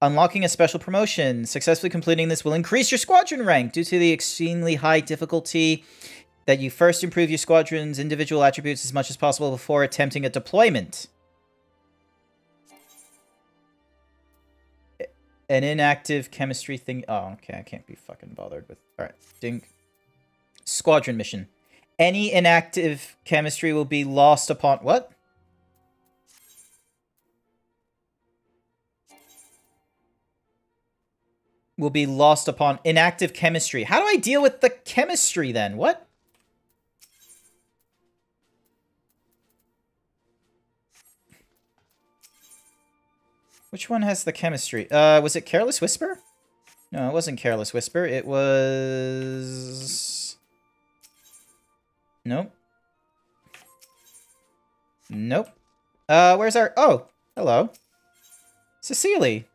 A: Unlocking a special promotion. Successfully completing this will increase your squadron rank due to the extremely high difficulty that you first improve your squadron's individual attributes as much as possible before attempting a deployment. An inactive chemistry thing. Oh, okay. I can't be fucking bothered with. Alright. Dink. Squadron mission. Any inactive chemistry will be lost upon. What? Will be lost upon inactive chemistry. How do I deal with the chemistry then? What? Which one has the chemistry? Was it Careless Whisper? No, it wasn't Careless Whisper. It was... Nope. Nope. Where's our... Oh, hello. Cecily.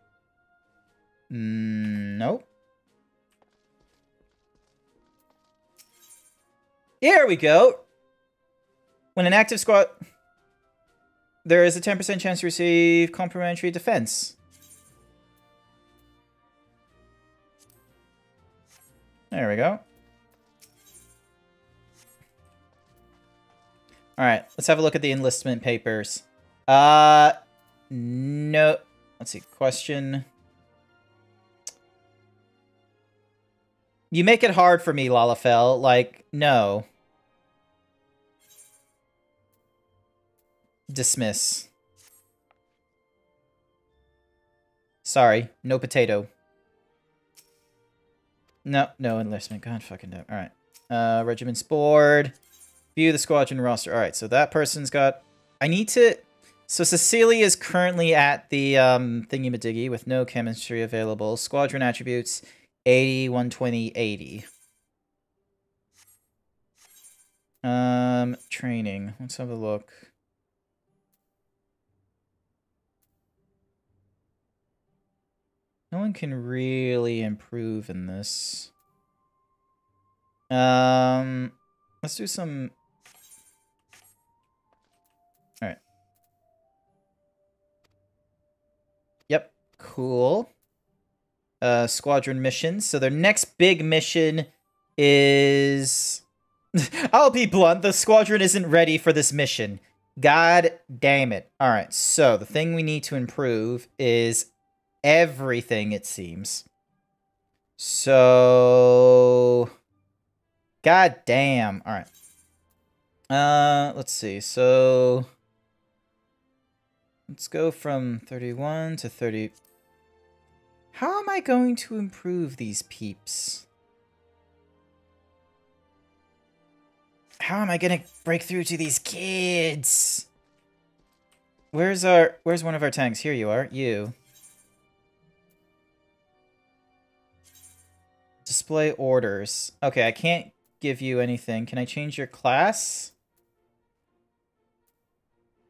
A: Nope. Here we go. When an active squad... There is a 10% chance to receive complimentary defense. There we go. Alright, let's have a look at the enlistment papers. No. Let's see, question. You make it hard for me, Lalafell. Like, no. Dismiss. Sorry, no potato. No enlistment. God fucking no. Alright. Regiment's board. View the squadron roster. Alright, so that person's got... I need to... So Cecilia is currently at the thingy-madiggy with no chemistry available. Squadron attributes 80, 120, 80. Training. Let's have a look. No one can really improve in this. Let's do some... Alright. Yep, cool. Squadron missions. So their next big mission is... I'll be blunt, the squadron isn't ready for this mission. God damn it. Alright, so the thing we need to improve is everything, it seems. So... God damn. Alright. Let's see. So... Let's go from 31 to 30... How am I going to improve these peeps? How am I gonna break through to these kids? Where's one of our tanks? Here you are. You. Display orders. Okay, I can't give you anything. Can I change your class?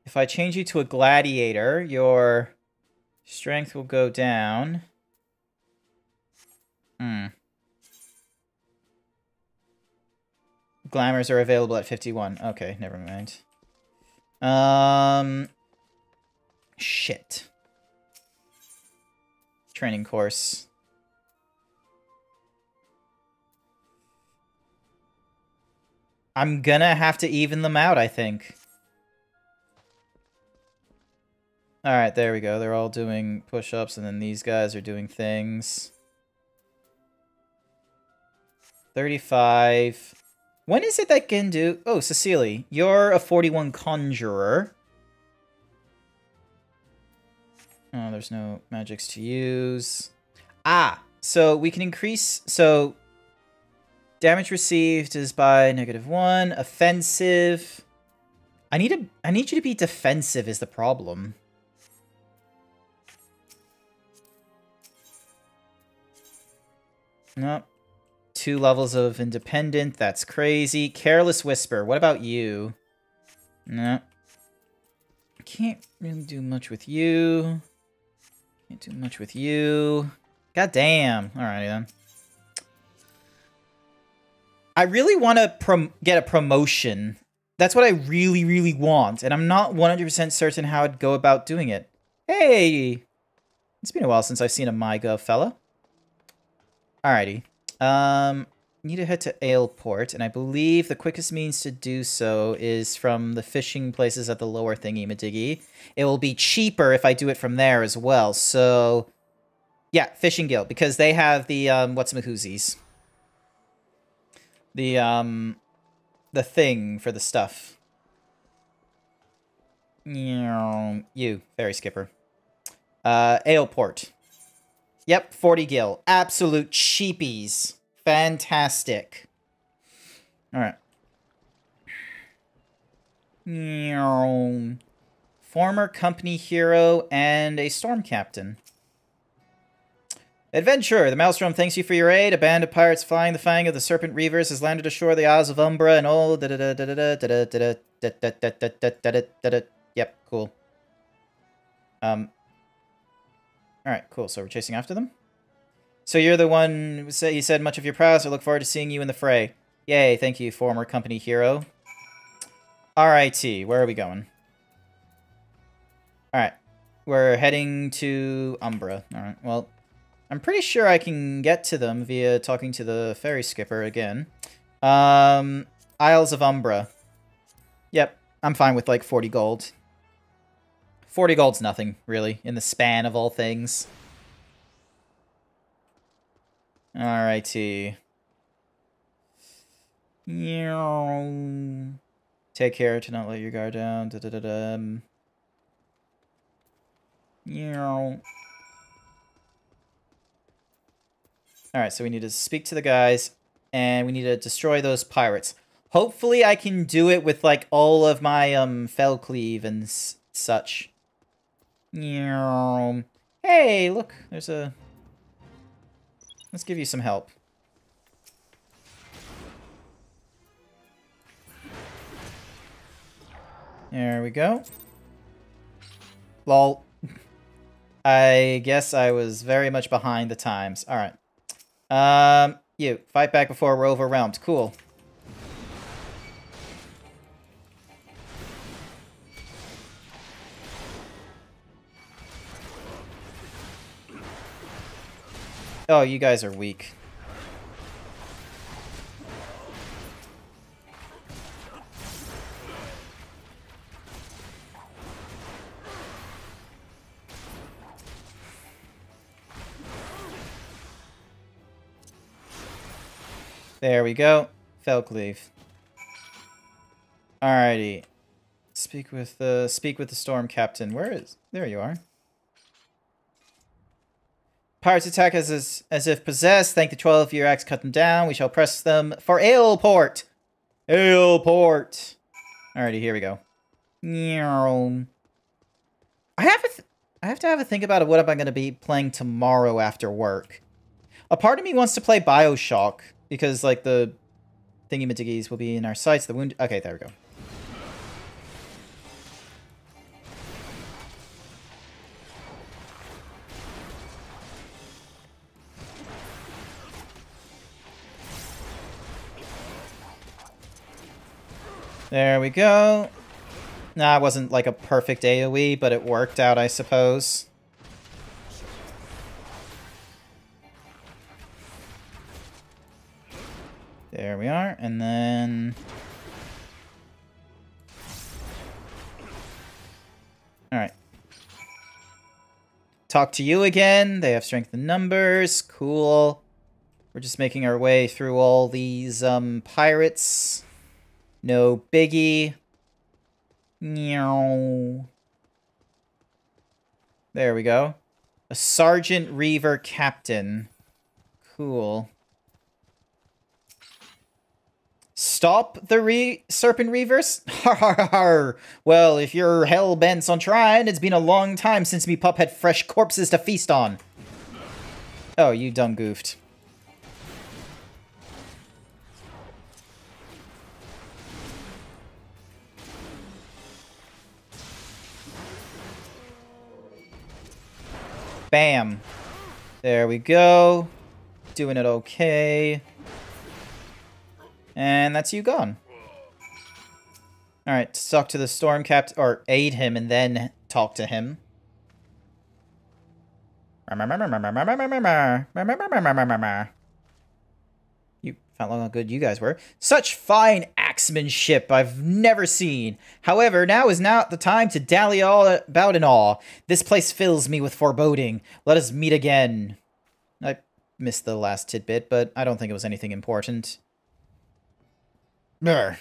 A: If I change you to a gladiator, your strength will go down. Glamours are available at 51. Okay, never mind. Shit. Training course. I'm gonna have to even them out, I think. Alright, there we go. They're all doing push-ups, and then these guys are doing things. 35. When is it that can do... Oh, Cecily, you're a 41 conjurer. Oh, there's no magics to use. Ah, so we can increase... So, damage received is by -1. Offensive. I need you to be defensive is the problem. Nope. 2 levels of independent. That's crazy. Careless Whisper. What about you? No. Can't really do much with you. Can't do much with you. God damn. Alrighty then. I really want to get a promotion. That's what I really, really want. And I'm not 100% certain how I'd go about doing it. Hey! It's been a while since I've seen a MyGov fella. Alrighty. Need to head to Aleport, and I believe the quickest means to do so is from the fishing places at the lower thingy-madiggy. It will be cheaper if I do it from there as well, so... Yeah, Fishing Guild, because they have the, what's-mahoozies. The thing for the stuff. You, Ferry Skipper. Aleport. Yep, 40 gil. Absolute cheapies. Fantastic. Alright. Former company hero and a storm captain. Adventurer, the Maelstrom thanks you for your aid. A band of pirates flying the fang of the Serpent Reavers has landed ashore the Isles of Umbra and all... Yep, cool. Alright, cool. So we're chasing after them? So you're the one who said much of your prowess. I look forward to seeing you in the fray. Yay, thank you, former company hero. Alrighty, where are we going? Alright, we're heading to Umbra. Alright, well, I'm pretty sure I can get to them via talking to the ferry skipper again. Isles of Umbra. Yep, I'm fine with like 40 gold. 40 gold's nothing, really, in the span of all things. Alrighty. Take care to not let your guard down. Alright, so we need to speak to the guys, and we need to destroy those pirates. Hopefully I can do it with, like, all of my, fell cleave and such. Hey, look, there's a... Let's give you some help. There we go. Lol. I guess I was very much behind the times. Alright. You, fight back before we're overwhelmed. Cool. Oh, you guys are weak. There we go. Fell cleave. Alrighty. Speak with the storm captain. Where is? There you are. Pirates attack as if possessed. Thank the 12-year axe, cut them down. We shall press them for Aleport. Aleport. Alrighty, here we go. I have to have a think about what am I going to be playing tomorrow after work. A part of me wants to play BioShock because like the thingy-majiggies will be in our sights. The wound. Okay, there we go. There we go. Nah, it wasn't like a perfect AoE, but it worked out, I suppose. There we are, and then... Alright. Talk to you again. They have strength in numbers. Cool. We're just making our way through all these pirates. No biggie. Meow. There we go. A Sergeant Reaver Captain. Cool. Stop the Serpent Reavers? Har har har. Well, if you're hell-bent on trying, it's been a long time since me pup had fresh corpses to feast on. Oh, you done goofed. Bam. There we go. Doing it okay. And that's you gone. Alright, talk to the storm captain, or aid him and then talk to him. You found out how good you guys were. Such fine axemanship I've never seen. However, now is not the time to dally all about in awe. This place fills me with foreboding. Let us meet again. I missed the last tidbit, but I don't think it was anything important. Brr.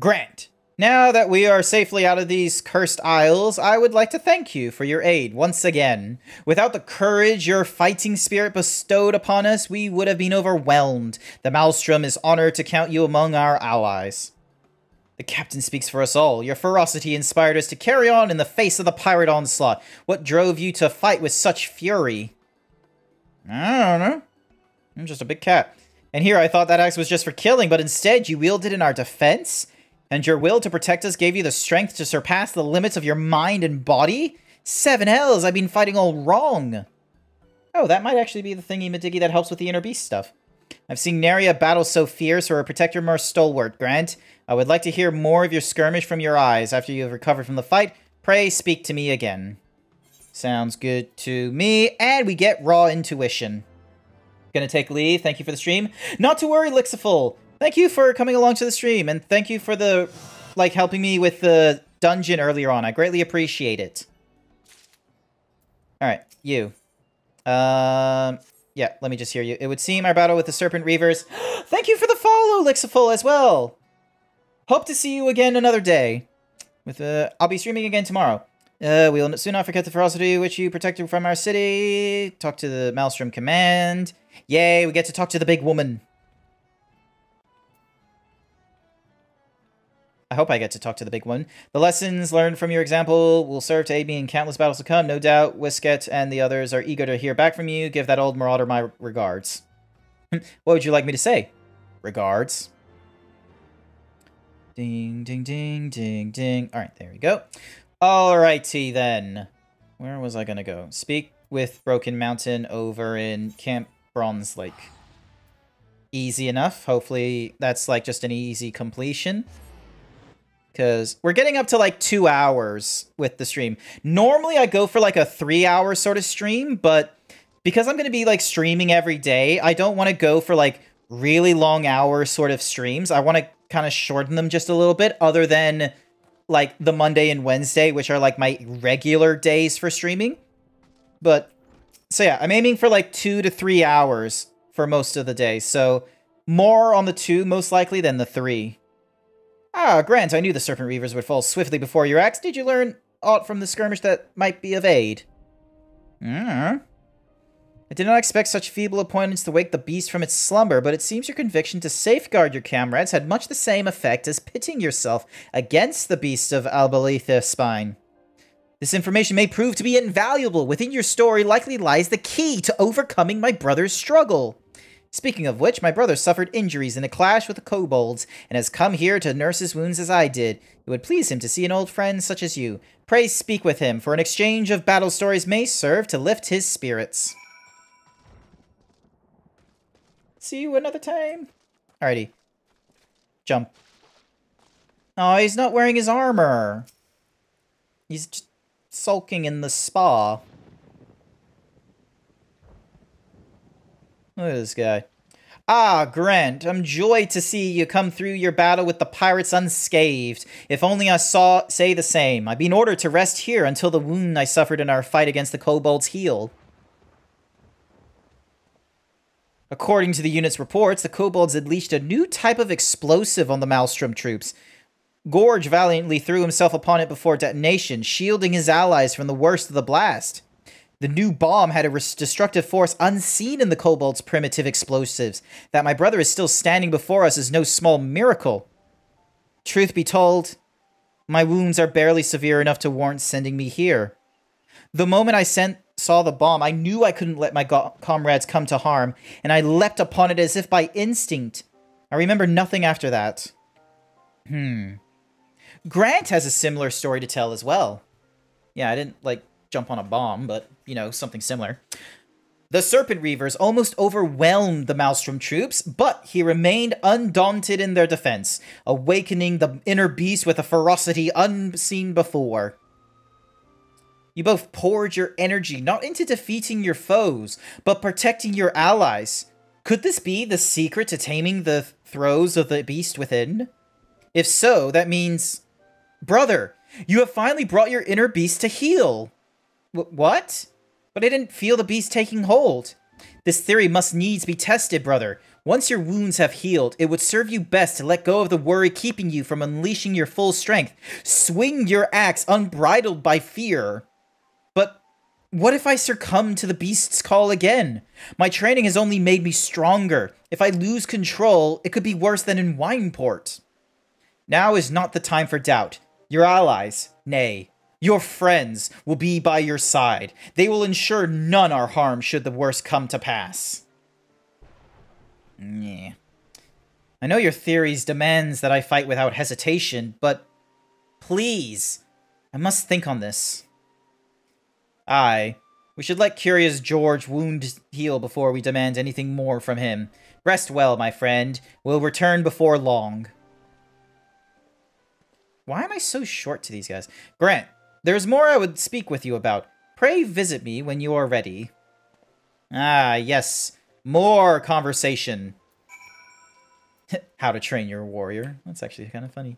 A: Grant, now that we are safely out of these cursed isles, I would like to thank you for your aid once again. Without the courage your fighting spirit bestowed upon us, we would have been overwhelmed. The Maelstrom is honored to count you among our allies. The captain speaks for us all. Your ferocity inspired us to carry on in the face of the pirate onslaught. What drove you to fight with such fury? I don't know. I'm just a big cat. And here I thought that axe was just for killing, but instead you wielded in our defense? And your will to protect us gave you the strength to surpass the limits of your mind and body? 7 hells, I've been fighting all wrong. Oh, that might actually be the thingy-majiggy that helps with the inner beast stuff. I've seen Materia battle so fierce, or a protector more stalwart, Grant. I would like to hear more of your skirmish from your eyes after you have recovered from the fight. Pray speak to me again. Sounds good to me. And we get raw intuition. Gonna take leave. Thank you for the stream. Not to worry, Lixiful. Thank you for coming along to the stream, and thank you for the, like, helping me with the dungeon earlier on. I greatly appreciate it. Alright, you. Yeah, let me just hear you. It would seem our battle with the Serpent Reavers... Thank you for the follow, Lixiful, as well! Hope to see you again another day. I'll be streaming again tomorrow. We will soon not forget the ferocity which you protected from our city. Talk to the Maelstrom Command. Yay, we get to talk to the big woman. I hope I get to talk to the big one. The lessons learned from your example will serve to aid me in countless battles to come. No doubt Whisket and the others are eager to hear back from you. Give that old marauder my regards. What would you like me to say? regards. Ding, ding, ding, ding, ding. All right, there we go. Alrighty then. Where was I gonna go? Speak with Broken Mountain over in Camp Bronze Lake. Easy enough. Hopefully that's like just an easy completion. Because we're getting up to like 2 hours with the stream. Normally I go for like a 3-hour sort of stream, but because I'm going to be like streaming every day, I don't want to go for like really long hour sort of streams. I want to kind of shorten them just a little bit, other than like the Monday and Wednesday, which are like my regular days for streaming. But so yeah, I'm aiming for like 2 to 3 hours for most of the day. So more on the 2 most likely than the 3. Ah, Grant, I knew the Serpent Reavers would fall swiftly before your axe. Did you learn aught from the skirmish that might be of aid? I did not expect such feeble appointments to wake the beast from its slumber, but it seems your conviction to safeguard your comrades had much the same effect as pitting yourself against the beast of Albalitha Spine. This information may prove to be invaluable. Within your story likely lies the key to overcoming my brother's struggle. Speaking of which, my brother suffered injuries in a clash with the kobolds, and has come here to nurse his wounds as I did. It would please him to see an old friend such as you. Pray speak with him, for an exchange of battle stories may serve to lift his spirits. See you another time. Alrighty. Jump. Oh, he's not wearing his armor. He's just sulking in the spa. Look at this guy. Ah, Grant, I'm joyed to see you come through your battle with the pirates unscathed. If only I say the same. I've been ordered to rest here until the wound I suffered in our fight against the kobolds heal. According to the unit's reports, the kobolds had leashed a new type of explosive on the Maelstrom troops. Gorge valiantly threw himself upon it before detonation, shielding his allies from the worst of the blast. The new bomb had a destructive force unseen in the kobolds' primitive explosives. That my brother is still standing before us is no small miracle. Truth be told, my wounds are barely severe enough to warrant sending me here. The moment I saw the bomb, I knew I couldn't let my comrades come to harm, and I leapt upon it as if by instinct. I remember nothing after that. Grant has a similar story to tell as well. Yeah, I didn't, like, jump on a bomb, but, you know, something similar. The Serpent Reavers almost overwhelmed the Maelstrom troops, but he remained undaunted in their defense, awakening the inner beast with a ferocity unseen before. You both poured your energy not into defeating your foes, but protecting your allies. Could this be the secret to taming the throes of the beast within? If so, that means... Brother, you have finally brought your inner beast to heal. What? But I didn't feel the beast taking hold. This theory must needs be tested, brother. Once your wounds have healed, it would serve you best to let go of the worry keeping you from unleashing your full strength. Swing your axe unbridled by fear. But what if I succumb to the beast's call again? My training has only made me stronger. If I lose control, it could be worse than in Wineport. Now is not the time for doubt. Your allies, nay, your friends, will be by your side. They will ensure none are harmed should the worst come to pass. Yeah. I know your theories demands that I fight without hesitation, but please, I must think on this. Aye, we should let Curious George wound heal before we demand anything more from him. Rest well, my friend. We'll return before long. Why am I so short to these guys? Grant, there's more I would speak with you about. Pray visit me when you are ready. Ah, yes. More conversation. How to train your warrior. That's actually kind of funny.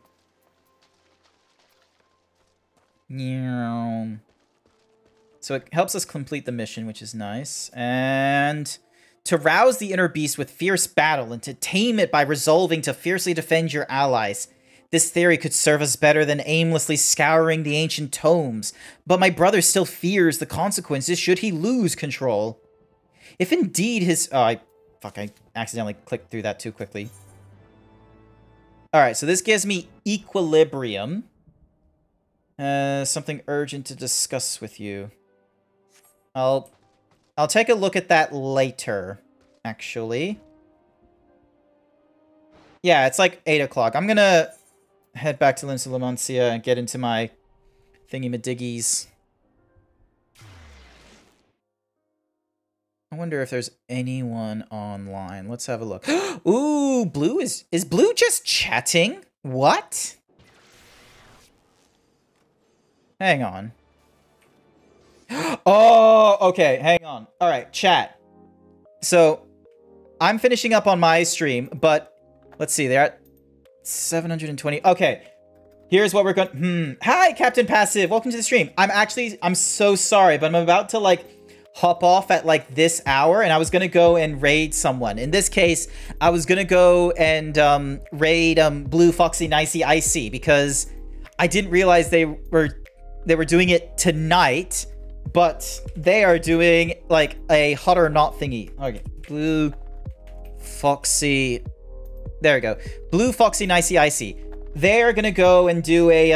A: So it helps us complete the mission, which is nice. And to rouse the inner beast with fierce battle and to tame it by resolving to fiercely defend your allies. This theory could serve us better than aimlessly scouring the ancient tomes, but my brother still fears the consequences should he lose control. If indeed his... Oh, I accidentally clicked through that too quickly. Alright, so this gives me equilibrium. Something urgent to discuss with you. I'll take a look at that later, actually. Yeah, it's like 8 o'clock. I'm gonna head back to Linsulamoncia and get into my thingy-madiggies. I wonder if there's anyone online. Let's have a look. Ooh, Blue is Blue just chatting? What? Hang on. Oh, okay, hang on. All right, chat. So, I'm finishing up on my stream, but let's see, they're at 720. Okay, here's what we're going. Hi, Captain Passive. Welcome to the stream. I'm so sorry, but I'm about to like hop off at like this hour, and I was gonna go and raid someone. In this case, I was gonna go and raid Blue Foxy Nicey Icy because I didn't realize they were doing it tonight, but they are doing like a hot or not thingy. Okay, Blue Foxy. There we go. Blue Foxy Nicey Icy. They're gonna go and do a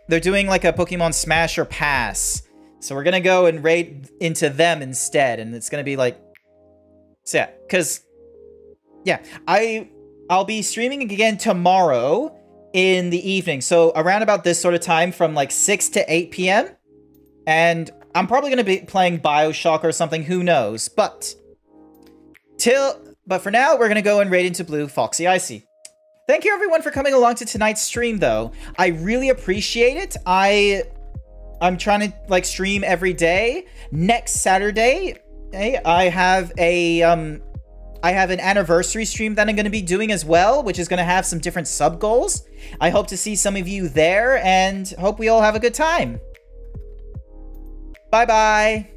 A: they're doing like a Pokemon Smash or Pass. So we're gonna go and raid into them instead, and it's gonna be like, so yeah, cause yeah, I'll be streaming again tomorrow in the evening. So around about this sort of time from like 6 to 8 p.m. And I'm probably gonna be playing BioShock or something, who knows? But for now, we're gonna go and raid into Blue Foxy Icy. Thank you everyone for coming along to tonight's stream though. I really appreciate it. I'm trying to like stream every day. Next Saturday, I have an anniversary stream that I'm going to be doing as well, which is going to have some different sub goals. I hope to see some of you there and hope we all have a good time. Bye bye.